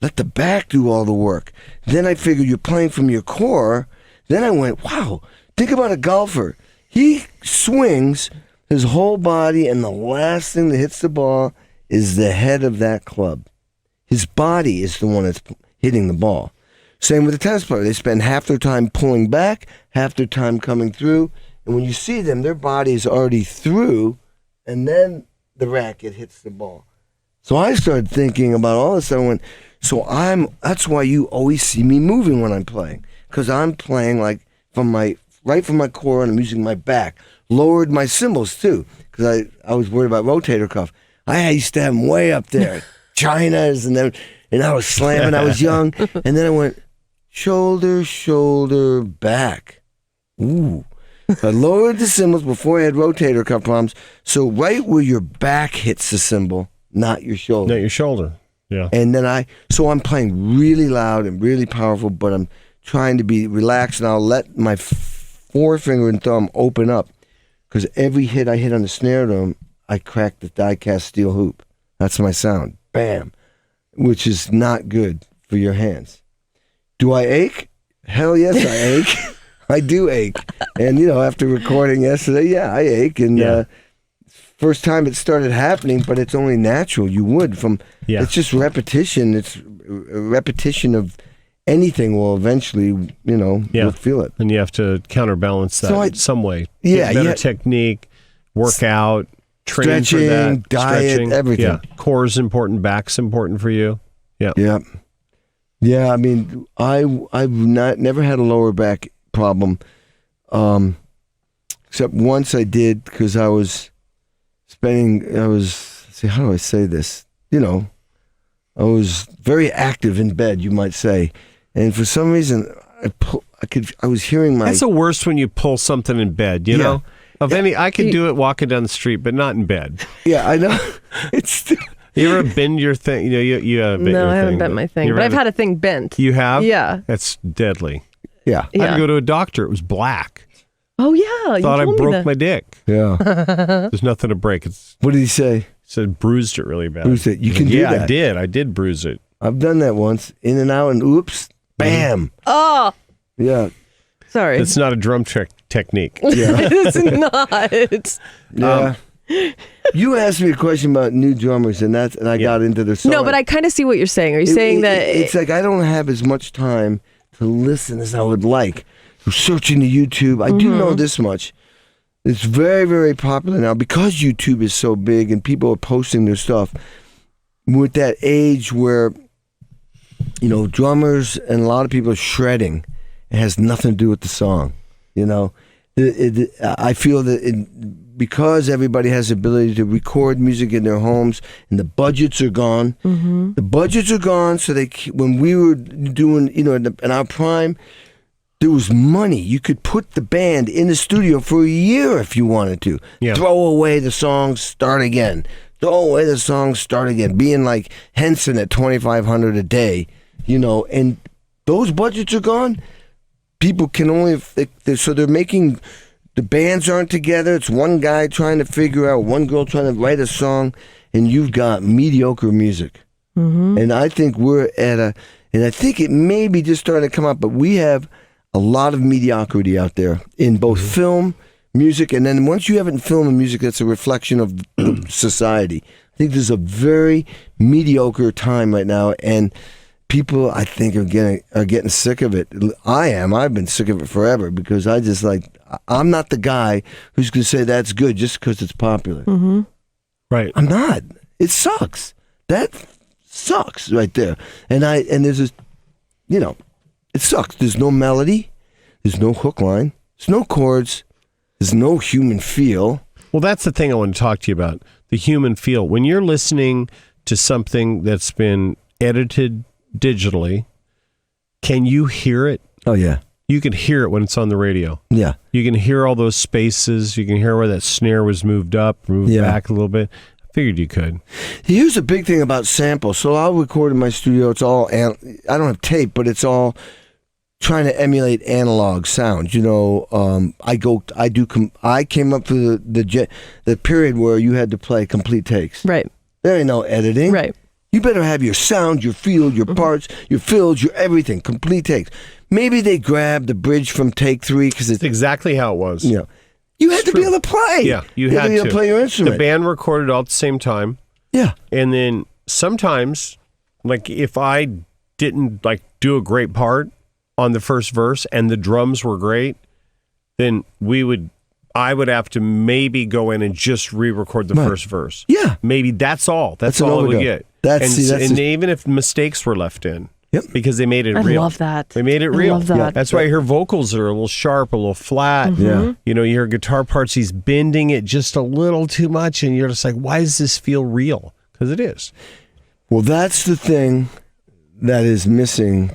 S2: Let the back do all the work. Then I figured you're playing from your core. Then I went, wow, think about a golfer. He swings his whole body, and the last thing that hits the ball is the head of that club. His body is the one that's hitting the ball. Same with the tennis player. They spend half their time pulling back, half their time coming through. And when you see them, their body is already through, and then the racket hits the ball. So I started thinking about all this. I went, that's why you always see me moving when I'm playing. Because I'm playing like right from my core, and I'm using my back. Lowered my cymbals too, because I was worried about rotator cuff. I used to have them way up there. Chinas, and I was slamming. I was young. And then I went, shoulder, back. Ooh. I lowered the cymbals before I had rotator cuff problems. So right where your back hits the cymbal, not your shoulder.
S3: Not your shoulder. Yeah.
S2: And then I'm playing really loud and really powerful, but I'm trying to be relaxed, and I'll let my forefinger and thumb open up, because every hit I hit on the snare drum, I crack the die-cast steel hoop. That's my sound. Bam. Which is not good for your hands. Do I ache? Hell yes, I ache. I do ache. And, after recording yesterday, I ache. And first time it started happening, but it's only natural. You would It's just repetition. It's a repetition of anything will eventually, you'll feel it.
S3: And you have to counterbalance that in some way.
S2: Yeah,
S3: Get better technique, workout, train for
S2: stretching,
S3: that,
S2: diet, everything.
S3: Yeah, core's important, back's important for you. Yeah.
S2: Yeah. Yeah, I mean, I've never had a lower back problem, except once I did because how do I say this? I was very active in bed, you might say, and for some reason I was hearing my.
S3: That's the worst when you pull something in bed. You know, I could do it walking down the street, but not in bed.
S2: Yeah, I know. It's.
S3: You ever bend your thing? You have bent your thing.
S4: No, I haven't bent my thing, but I've had a thing bent.
S3: You have?
S4: Yeah.
S3: That's deadly.
S2: Yeah.
S3: I had to go to a doctor. It was black.
S4: Oh yeah.
S3: Thought I broke my dick.
S2: Yeah.
S3: There's nothing to break.
S2: What did he say?
S3: He said bruised it really bad.
S2: Bruised it. You can do that.
S3: Yeah, I did bruise it.
S2: I've done that once. In and out, and oops, bam.
S4: Oh.
S2: Yeah.
S4: Sorry.
S3: It's not a drum technique.
S2: Yeah.
S4: It's not.
S2: Yeah. You asked me a question about new drummers, and I got into the song.
S4: No, but I kind of see what you're saying. Are you saying that
S2: it's like I don't have as much time to listen as I would like. I'm searching the YouTube. I do know this much. It's very, very popular now because YouTube is so big and people are posting their stuff. With that age where, drummers and a lot of people are shredding, it has nothing to do with the song. I feel that because everybody has the ability to record music in their homes and the budgets are gone. The budgets are gone, so when we were doing, in our prime, there was money. You could put the band in the studio for a year if you wanted to.
S3: Yeah.
S2: Throw away the songs, start again. Throw away the songs, start again. Being like Henson at $2,500 a day, and those budgets are gone. People can only, so they're making, the bands aren't together. It's one guy trying to figure out, one girl trying to write a song, and you've got mediocre music. And I think and I think it may be just starting to come up, but we have a lot of mediocrity out there in both film, music, and then once you have it in film and music, that's a reflection of society. I think there's a very mediocre time right now, and people, I think, are getting sick of it. I am. I've been sick of it forever because I'm not the guy who's going to say that's good just because it's popular.
S3: Right.
S2: I'm not. It sucks. That sucks right there. And there's this, it sucks. There's no melody. There's no hook line. There's no chords. There's no human feel.
S3: Well, that's the thing I want to talk to you about, the human feel. When you're listening to something that's been edited digitally, can you hear it?
S2: Oh, yeah.
S3: You can hear it when it's on the radio.
S2: Yeah.
S3: You can hear all those spaces. You can hear where that snare was moved up, moved back a little bit. I figured you could.
S2: Here's a big thing about samples. So I'll record in my studio. It's all, I don't have tape, but it's all trying to emulate analog sounds. I came up through the period where you had to play complete takes.
S4: Right.
S2: There ain't no editing.
S4: Right.
S2: You better have your sound, your feel, your parts, your fills, your everything, complete takes. Maybe they grabbed the bridge from take 3 because
S3: It's exactly how it was.
S2: You had to be able to play.
S3: Yeah, you
S2: had
S3: had
S2: to be able to play your instrument.
S3: The band recorded all at the same time.
S2: Yeah.
S3: And then sometimes, like if I didn't do a great part on the first verse and the drums were great, then I would have to maybe go in and just re-record the first verse.
S2: Yeah.
S3: Maybe that's all. That's
S2: an
S3: all it would
S2: overdub.
S3: get.
S2: And
S3: even if mistakes were left in.
S2: Yep.
S3: Because they made it
S4: I
S3: real.
S4: love that.
S3: They made it real.
S4: I love that.
S3: That's why I hear vocals are a little sharp, a little flat.
S2: Yeah.
S3: You hear guitar parts, he's bending it just a little too much, and you're just like, why does this feel real? Because it is.
S2: Well, that's the thing that is missing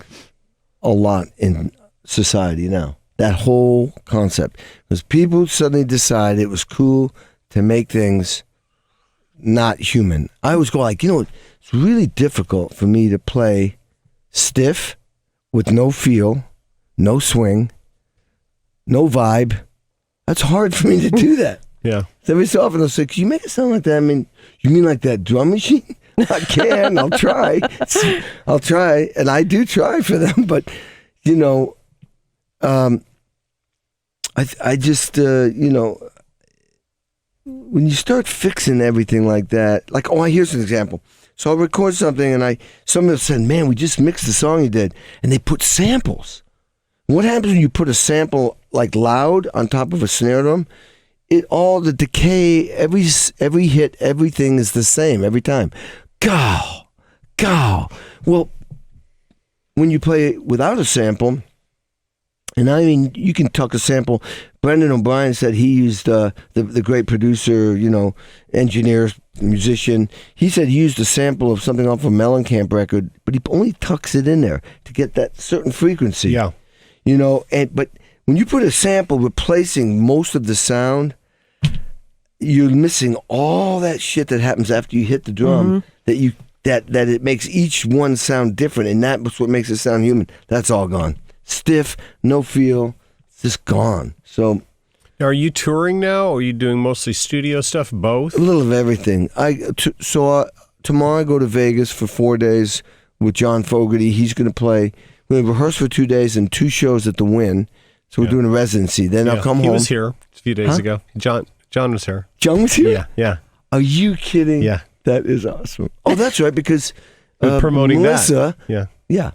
S2: a lot in society now. That whole concept. Because people suddenly decide it was cool to make things not human. I always go it's really difficult for me to play stiff with no feel, no swing, no vibe. That's hard for me to do that.
S3: Yeah.
S2: So every so often they'll say, can you make it sound like that? I mean, you mean like that drum machine? I can. I'll try. And I do try for them. But, I just, when you start fixing everything like that, here's an example. So I'll record something, and someone said, "Man, we just mixed the song you did," and they put samples. What happens when you put a sample like loud on top of a snare drum? The decay, every hit, everything is the same every time. Go. Well, when you play it without a sample, and I mean, you can tuck a sample. Brendan O'Brien said he used the great producer, engineer, musician. He said he used a sample of something off a Mellencamp record, but he only tucks it in there to get that certain frequency.
S3: Yeah.
S2: But when you put a sample replacing most of the sound, you're missing all that shit that happens after you hit the drum. That it makes each one sound different, and that's what makes it sound human. That's all gone. Stiff, no feel, it's just gone. So,
S3: are you touring now, or are you doing mostly studio stuff? Both?
S2: A little of everything. Tomorrow I go to Vegas for 4 days with John Fogerty. He's going to play. We're going to rehearse for 2 days and 2 shows at the Wynn. So we're doing a residency. Then I'll come home.
S3: He was here a few days ago. John was here.
S2: John was here?
S3: Yeah.
S2: Are you kidding?
S3: Yeah.
S2: That is awesome. Oh, that's right, because
S3: we're promoting
S2: Melissa,
S3: that.
S2: Yeah.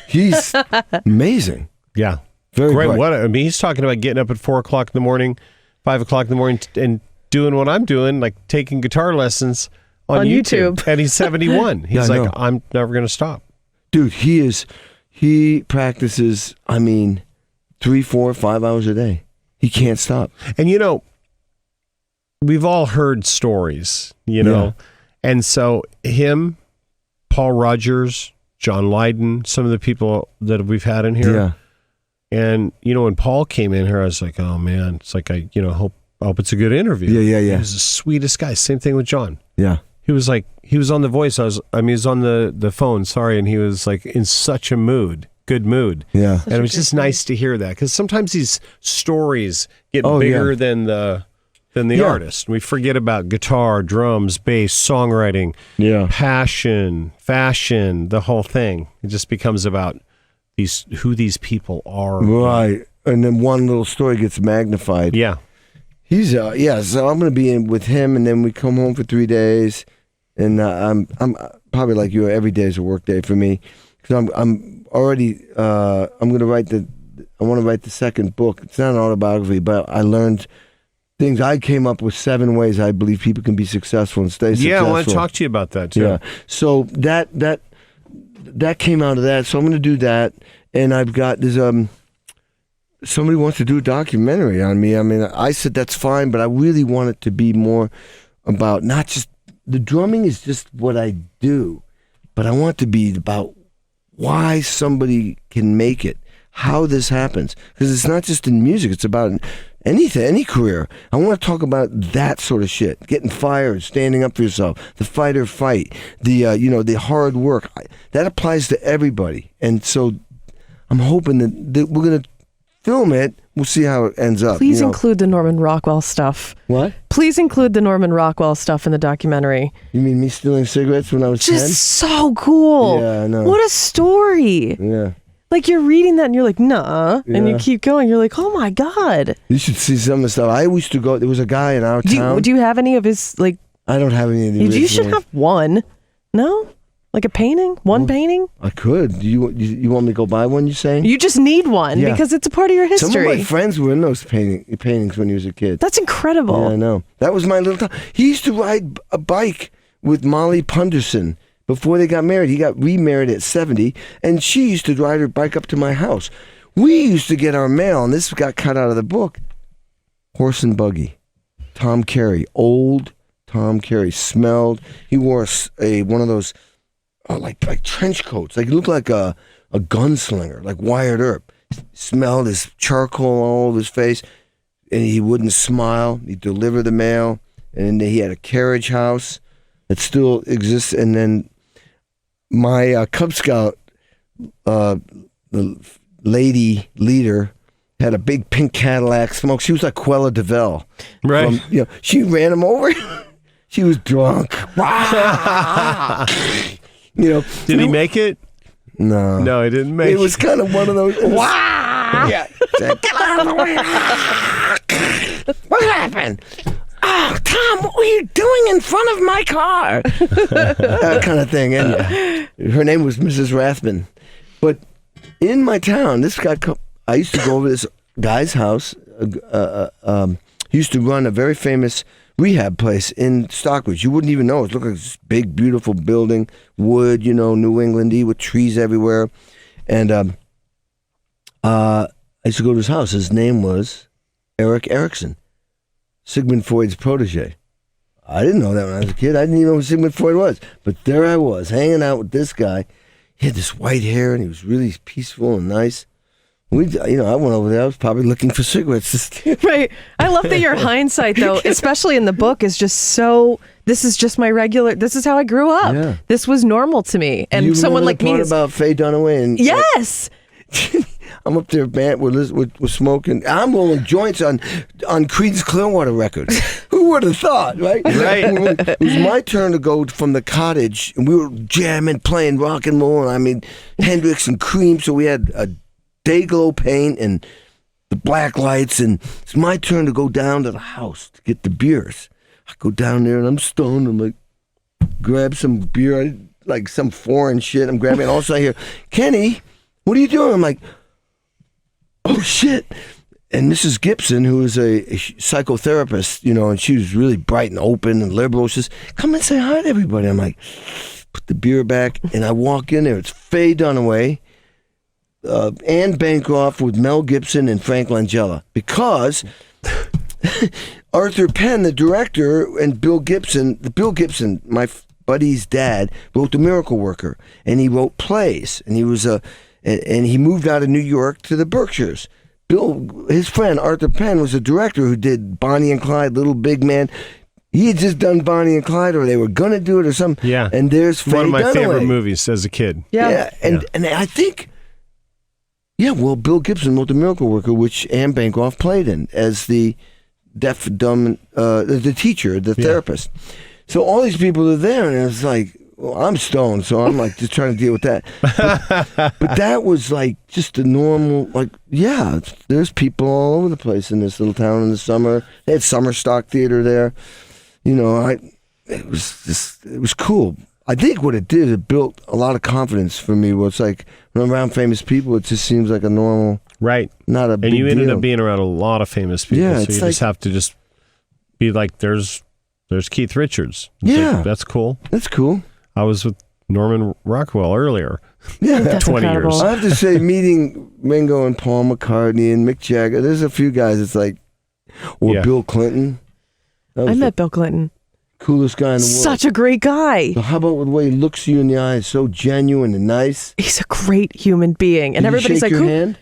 S2: He's amazing.
S3: Yeah.
S2: Very
S3: great.
S2: bright.
S3: He's talking about getting up at 4 o'clock in the morning, 5 o'clock in the morning, and doing what I'm doing, like taking guitar lessons on YouTube. And he's 71. He's like, I'm never going to stop.
S2: Dude, he practices, 3, 4, 5 hours a day. He can't stop.
S3: And we've all heard stories, and so him, Paul Rogers, John Lydon, some of the people that we've had in here.
S2: Yeah.
S3: And, when Paul came in here, I was like, oh man, it's like, I hope it's a good interview.
S2: Yeah.
S3: He was the sweetest guy. Same thing with John.
S2: Yeah.
S3: He was on the voice. He was on the phone, sorry. And he was like in such a mood, good mood.
S2: Yeah.
S3: And it was just nice to hear that, because sometimes these stories get bigger than the artist. We forget about guitar, drums, bass, songwriting, passion, fashion, the whole thing. It just becomes about who these people are.
S2: Right. And then one little story gets magnified.
S3: Yeah.
S2: He's so I'm going to be in with him, and then we come home for 3 days, and I'm probably like you. Every day is a work day for me, because I'm already I'm going to write I want to write the second book. It's not an autobiography, but I learned things. I came up with 7 ways I believe people can be successful and stay successful.
S3: Yeah, I want to talk to you about that too.
S2: Yeah. So that came out of that. So I'm going to do that, and I've got somebody wants to do a documentary on me. I said that's fine, but I really want it to be more about not just the drumming is just what I do, but I want it to be about why somebody can make it, how this happens, because it's not just in music. It's about anything, any career. I want to talk about that sort of shit. Getting fired, standing up for yourself, the fight or fight, the hard work. That applies to everybody. And so I'm hoping that we're going to film it. We'll see how it ends up.
S4: Please include the Norman Rockwell stuff.
S2: What?
S4: Please include the Norman Rockwell stuff in the documentary.
S2: You mean me stealing cigarettes when I was 10?
S4: Just so cool.
S2: Yeah, I know.
S4: What a story.
S2: Yeah.
S4: Like, you're reading that and you're like, nah.
S2: Yeah.
S4: And you keep going. You're like, oh my God.
S2: You should see some of the stuff. I used to go, there was a guy in our town.
S4: Do you have any of his, like...
S2: I don't have any of the
S4: You
S2: originals.
S4: should have one. No? Like a painting? One painting?
S2: I could. Do you want me to go buy one, you're saying?
S4: You just need one because it's a part of your history.
S2: Some of my friends were in those paintings when he was a kid.
S4: That's incredible.
S2: Yeah, I know. That was my little time. He used to ride a bike with Molly Punderson before they got married. He got remarried at 70, and she used to ride her bike up to my house. We used to get our mail, and this got cut out of the book. Horse and buggy. Tom Carey. Old Tom Carey. Smelled. He wore one of those like trench coats. Like, he looked like a gunslinger, like Wyatt Earp. Smelled his charcoal all over his face, and he wouldn't smile. He'd deliver the mail, and then he had a carriage house that still exists. And then my Cub Scout the lady leader had a big pink Cadillac smoke. She was like Quella DeVille.
S3: Right.
S2: She ran him over. She was drunk.
S3: Did he make it?
S2: No,
S3: he didn't make it.
S2: It was kind of one of those. Yeah. Get out of the way. What happened? oh, Tom, what were you doing in front of my car? That kind of thing. And her name was Mrs. Rathman. But in my town, I used to go over to this guy's house. He used to run a very famous rehab place in Stockbridge. You wouldn't even know. It looked like this big, beautiful building, wood, New England-y with trees everywhere. And I used to go to his house. His name was Eric Erickson, Sigmund Freud's protege. I didn't know that when I was a kid. I didn't even know who Sigmund Freud was. But there I was, hanging out with this guy. He had this white hair, and he was really peaceful and nice. I went over there. I was probably looking for cigarettes to steal.
S4: Right. I love that your hindsight, though, especially in the book, is just so. This is just my regular. This is how I grew up.
S2: Yeah.
S4: This was normal to me, and
S2: you
S4: someone like me
S2: is about Faye Dunaway and
S4: yes.
S2: I'm up there, man. We're smoking. I'm rolling joints on Creedence Clearwater records. Who would have thought, right?
S3: Right.
S2: It was my turn to go from the cottage, and we were jamming, playing rock and roll. And I mean, Hendrix and Cream. So we had a Dayglow paint and the black lights, and it's my turn to go down to the house to get the beers. I go down there, and I'm stoned. I'm like, grab some beer, like some foreign shit. I'm grabbing it. Also, I hear, Kenny, what are you doing? I'm like, oh, shit. And Mrs. Gibson, who was a psychotherapist, and she was really bright and open and liberal, she says, come and say hi to everybody. I'm like, put the beer back, and I walk in there. It's Faye Dunaway, Anne Bancroft with Mel Gibson and Frank Langella. Because Arthur Penn, the director, and Bill Gibson, my buddy's dad, wrote The Miracle Worker, and he wrote plays, and he was and he moved out of New York to the Berkshires. His friend Arthur Penn was a director who did Bonnie and Clyde, Little Big Man. He had just done Bonnie and Clyde, or they were gonna do it, or something.
S3: Yeah,
S2: and there's Faye
S3: one of my
S2: Dunaway.
S3: favorite movies as a kid.
S4: Yeah.
S2: And I think, Bill Gibson wrote The Miracle Worker, which Anne Bancroft played in as the deaf, dumb, the teacher, the therapist. So all these people are there, and it's like, well, I'm stoned, so I'm like just trying to deal with that. But that was like just a normal, there's people all over the place in this little town in the summer. They had summer stock theater there. It was cool. I think what it did, it built a lot of confidence for me. Where it's like when I'm around famous people, it just seems like a normal,
S3: right?
S2: Not a big deal.
S3: And you ended up being around a lot of famous people, so you just have to just be like, there's Keith Richards.
S2: Yeah,
S3: that's cool.
S2: That's cool.
S3: I was with Norman Rockwell earlier.
S2: Yeah,
S4: that's
S3: 20
S4: incredible.
S3: years.
S2: I have to say, meeting Ringo and Paul McCartney and Mick Jagger, there's a few guys. It's like, Bill Clinton.
S4: I met Bill Clinton.
S2: Coolest guy in the world.
S4: Such a great guy.
S2: So how about the way he looks you in the eyes? So genuine and nice.
S4: He's a great human being, and
S2: Did
S4: everybody's
S2: he shake
S4: like,
S2: your
S4: "Who?"
S2: hand?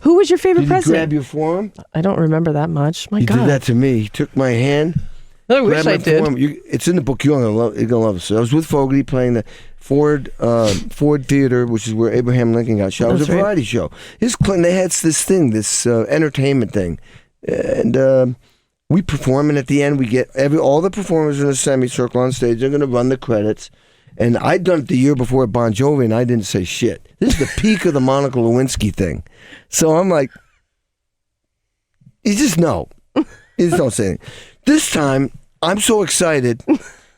S4: Who was your favorite
S2: Did he
S4: president?
S2: grab your forearm?
S4: I don't remember that much. My
S2: He
S4: God,
S2: did that to me. He took my hand.
S4: I wish
S2: grabbed
S4: I
S2: my
S4: did.
S2: forearm. It's in the book. You're gonna love it. So I was with Fogerty playing the Ford Theater, which is where Abraham Lincoln got shot. It was a
S4: That's right.
S2: variety show. They had this thing, this entertainment thing, and we perform, and at the end we get all the performers in a semicircle on stage. They're gonna run the credits. And I'd done it the year before at Bon Jovi, and I didn't say shit. This is the peak of the Monica Lewinsky thing. So I'm like, you just know. You just don't say anything. This time, I'm so excited,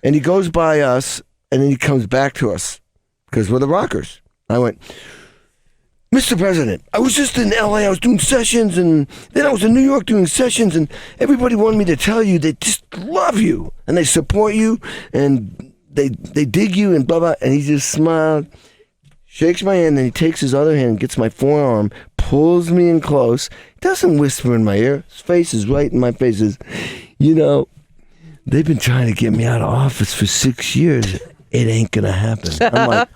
S2: and he goes by us, and then he comes back to us, because we're the rockers. I went, Mr. President, I was just in L.A., I was doing sessions, and then I was in New York doing sessions, and everybody wanted me to tell you they just love you, and they support you, and they dig you, and blah, blah, and he just smiled, shakes my hand, and he takes his other hand, gets my forearm, pulls me in close, doesn't whisper in my ear, his face is right in my face, says, they've been trying to get me out of office for 6 years. It ain't gonna happen. I'm like,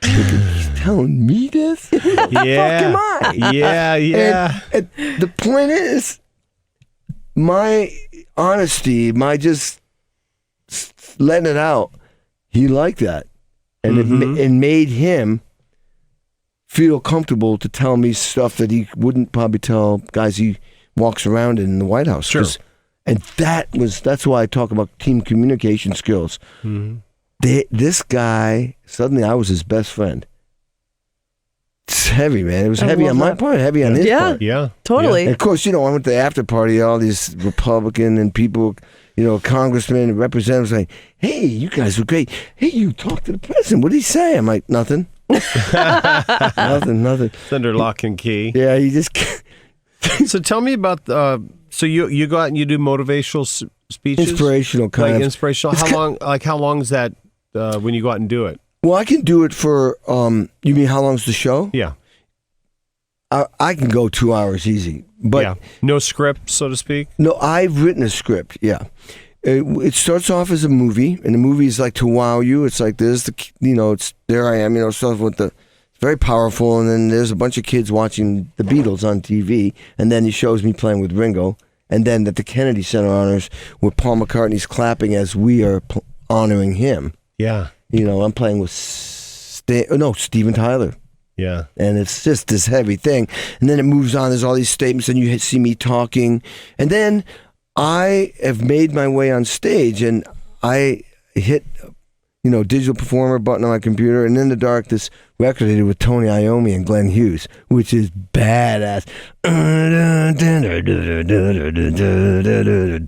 S2: he's telling me this? Who the fuck am I?
S3: Yeah.
S2: And the point is, my honesty, my just letting it out, he liked that. And it made him feel comfortable to tell me stuff that he wouldn't probably tell guys he walks around in the White House.
S3: Sure.
S2: And that's why I talk about team communication skills. Mm-hmm. This guy, suddenly I was his best friend. It's heavy, man. It was
S4: I
S2: heavy
S4: love
S2: on my
S4: that.
S2: part, heavy on his
S4: Yeah.
S2: part.
S3: Yeah.
S4: Totally.
S2: And of course, I went to the after party, all these Republican and people, congressmen and representatives like, hey, you guys were great. Hey, you talked to the president. What did he say? I'm like, nothing. Nothing.
S3: It's under lock and key.
S2: Yeah, he just...
S3: So tell me about, so you go out and you do motivational speeches?
S2: Inspirational kind of.
S3: Inspirational. How long is that when you go out and do it?
S2: Well, I can do it for, you mean how long's the show?
S3: Yeah.
S2: I can go 2 hours easy. But
S3: yeah. No script, so to speak?
S2: No, I've written a script, yeah. It starts off as a movie, and the movie is like to wow you. It's like there's it's there I am, stuff with the... Very powerful, and then there's a bunch of kids watching the Beatles on TV, and then he shows me playing with Ringo, and then at the Kennedy Center honors, where Paul McCartney's clapping as we are honoring him.
S3: Yeah.
S2: I'm playing with Steven Tyler.
S3: Yeah.
S2: And it's just this heavy thing. And then it moves on. There's all these statements, and you see me talking. And then I have made my way on stage, and I hit, digital performer button on my computer, and in the dark, this record I did with Tony Iommi and Glenn Hughes, which is badass.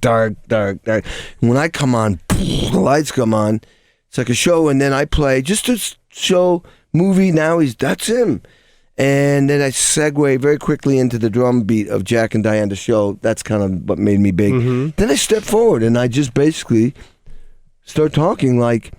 S2: Dark. When I come on, the lights come on. It's like a show, and then I play just to show movie. Now that's him. And then I segue very quickly into the drum beat of Jack and Diane to show. That's kind of what made me big. Mm-hmm. Then I step forward, and I just basically start talking like,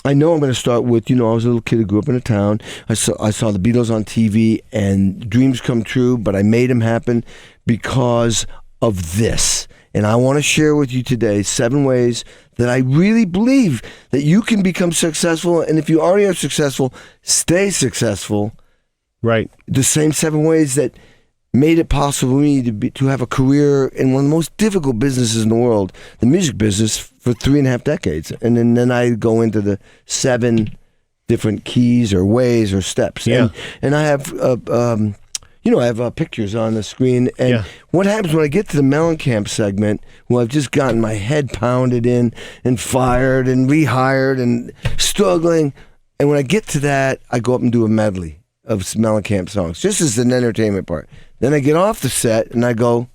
S2: I know I'm going to start with, I was a little kid who grew up in a town. I saw the Beatles on TV, and dreams come true, but I made them happen because of this. And I want to share with you today 7 ways that I really believe that you can become successful. And if you already are successful, stay successful.
S3: Right.
S2: The same 7 ways that made it possible for me to have a career in one of the most difficult businesses in the world, the music business, for 3.5 decades. And then I go into the 7 different keys or ways or steps.
S3: Yeah.
S2: And I have, I have pictures on the screen. And what happens when I get to the Mellencamp segment, where I've just gotten my head pounded in and fired and rehired and struggling. And when I get to that, I go up and do a medley of Mellencamp songs, just as an entertainment part. Then I get off the set and I go,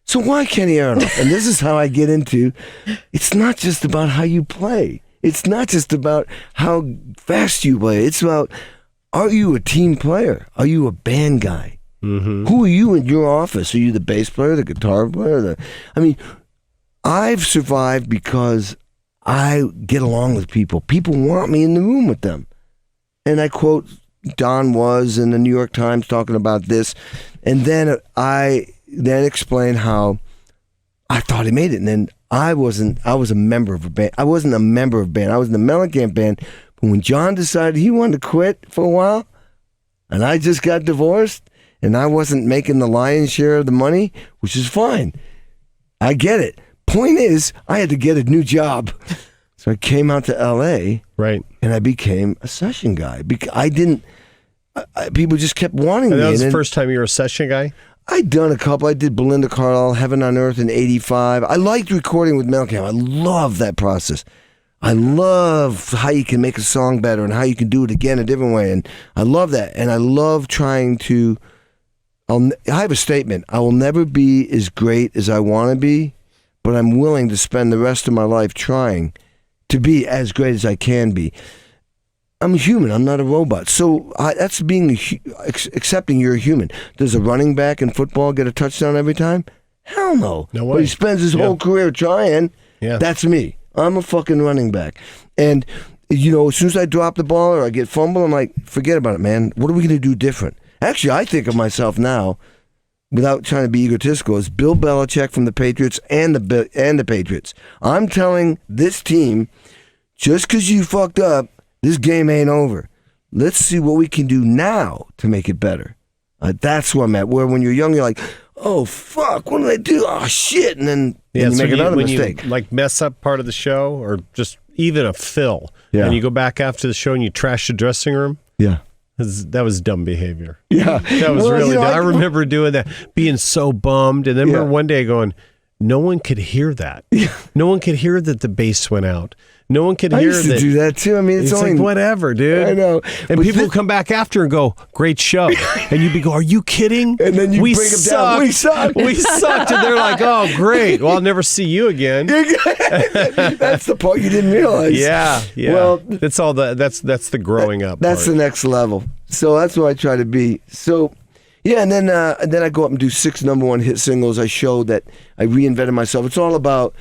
S2: so why Kenny Aronoff? And this is how I get into, it's not just about how you play. It's not just about how fast you play. It's about, are you a team player? Are you a band guy? Mm-hmm. Who are you in your office? Are you the bass player, the guitar player? I've survived because I get along with people. People want me in the room with them. And I quote Don Was in the New York Times talking about this. And then I explain how I thought he made it. And then I was a member of a band. I wasn't a member of a band. I was in the Mellencamp band. But when John decided he wanted to quit for a while, and I just got divorced, and I wasn't making the lion's share of the money, which is fine. I get it. Point is, I had to get a new job. So I came out to L.A.
S3: Right.
S2: And I became a session guy. People just kept wanting me.
S3: And that was the first time you were a session guy?
S2: I'd done a couple. I did Belinda Carlisle, Heaven on Earth in 85. I liked recording with Mellencamp. I love that process. I love how you can make a song better and how you can do it again a different way. And I love that. And I love trying to... I have a statement. I will never be as great as I want to be, but I'm willing to spend the rest of my life trying to be as great as I can be. I'm a human. I'm not a robot. So that's being accepting you're a human. Does a running back in football get a touchdown every time? Hell no.
S3: No way.
S2: But he spends his whole career trying.
S3: Yeah.
S2: That's me. I'm a fucking running back. And, as soon as I drop the ball or I get fumbled, I'm like, forget about it, man. What are we going to do different? Actually, I think of myself now, without trying to be egotistical, as Bill Belichick from the Patriots and the Patriots. I'm telling this team, just because you fucked up, this game ain't over. Let's see what we can do now to make it better. That's where I'm at. Where when you're young, you're like, oh, fuck, what did I do? Oh, shit. And then you make another mistake.
S3: You, mess up part of the show or just even a fill, and you go back after the show and you trash the dressing room.
S2: Yeah.
S3: That was dumb behavior.
S2: Yeah.
S3: That was really dumb. I remember doing that, being so bummed. And then remember one day going, no one could hear that. Yeah. No one could hear that the bass went out. No one can
S2: I
S3: hear
S2: used to
S3: that.
S2: do that too. I mean, it's only
S3: like, whatever, dude.
S2: I know.
S3: And
S2: But
S3: people come back after and go, great show. And you'd be go, are you kidding?
S2: And then you
S3: we
S2: break them down. We sucked.
S3: We sucked. And they're like, oh, great. Well, I'll never see you again.
S2: That's the part you didn't realize.
S3: Yeah.
S2: Well,
S3: that's all that's the growing up.
S2: That's
S3: part.
S2: the next level. So that's what I try to be. So, yeah, and then I go up and do 6 number 1 hit singles. I showed that I reinvented myself. It's all about,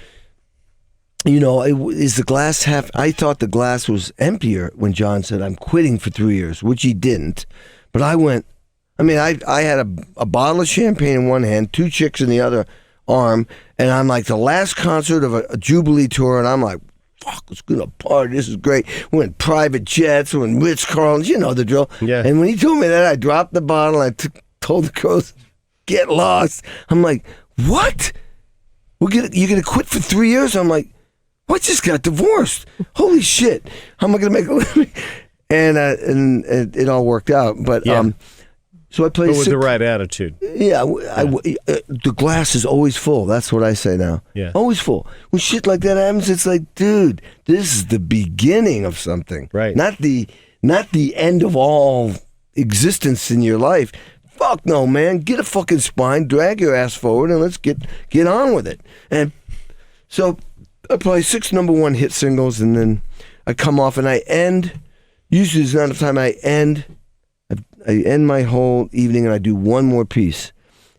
S2: is the glass half? I thought the glass was emptier when John said, I'm quitting for 3 years, which he didn't. But I went, I had a bottle of champagne in one hand, 2 chicks in the other arm, and I'm like the last concert of a Jubilee tour, and I'm like, fuck, let's go to a party. This is great. We're in private jets, we're in Ritz-Carlton's, you know the drill.
S3: Yeah.
S2: And when he told me that, I dropped the bottle, I told the girls, get lost. I'm like, what? You're going to quit for 3 years? I'm like, I just got divorced. Holy shit. How am I going to make a living? And it all worked out. But so I played.
S3: But with the right attitude.
S2: Yeah, the glass is always full. That's what I say now.
S3: Yeah.
S2: Always full. When shit like that happens, it's like, dude, this is the beginning of something.
S3: Right.
S2: Not the end of all existence in your life. Fuck no, man. Get a fucking spine, drag your ass forward, and let's get on with it. And so I play 6 number 1 hit singles, and then I come off and I end. Usually there's not enough time. I end my whole evening and I do one more piece.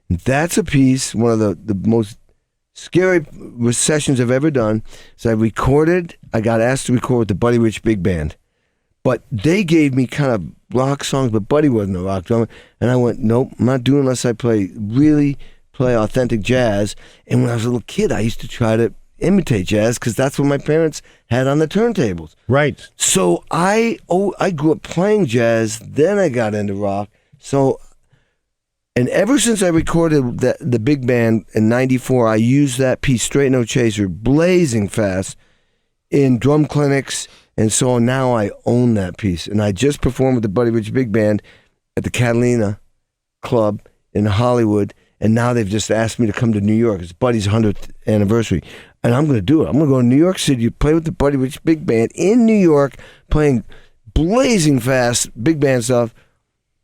S2: And that's a piece, one of the most scary sessions I've ever done. So I got asked to record with the Buddy Rich Big Band. But they gave me kind of rock songs, but Buddy wasn't a rock drummer. And I went, nope, I'm not doing unless I really play authentic jazz. And when I was a little kid, I used to try to imitate jazz because that's what my parents had on the turntables.
S3: Right.
S2: So I grew up playing jazz, then I got into rock. So, and ever since I recorded the big band in '94, I used that piece, Straight No Chaser, blazing fast, in drum clinics. And so now I own that piece. And I just performed with the Buddy Rich Big Band at the Catalina Club in Hollywood. And now they've just asked me to come to New York. It's Buddy's 100th anniversary. And I'm going to do it. I'm going to go to New York City, play with the Buddy Rich Big Band in New York, playing blazing fast big band stuff,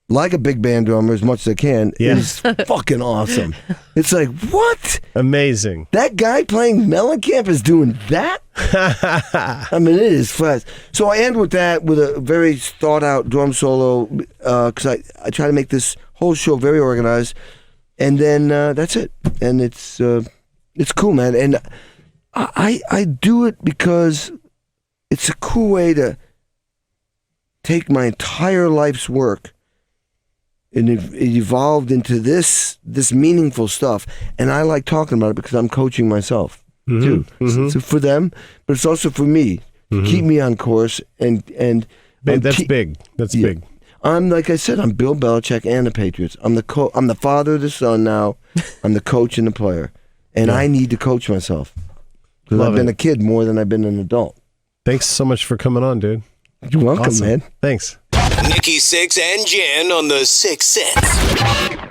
S2: like a big band drummer as much as I can.
S3: Yeah.
S2: It's fucking awesome. It's like, what?
S3: Amazing.
S2: That guy playing Mellencamp is doing that? I mean, it is fast. So I end with that, with a very thought-out drum solo, because I try to make this whole show very organized. And then that's it. And it's cool, man. And I do it because it's a cool way to take my entire life's work and it evolved into this meaningful stuff. And I like talking about it because I'm coaching myself too. Mm-hmm. So for them, but it's also for me to keep me on course and
S3: that's big. That's big.
S2: I'm, like I said, I'm Bill Belichick and the Patriots. I'm the father of the son now. I'm the coach and the player. And I need to coach myself. Because I've been a kid more than I've been an adult.
S3: Thanks so much for coming on, dude.
S2: You're welcome,
S3: Awesome.
S2: man.
S3: Thanks.
S1: Nikki Sixx and Jenn on the Sixx Sense.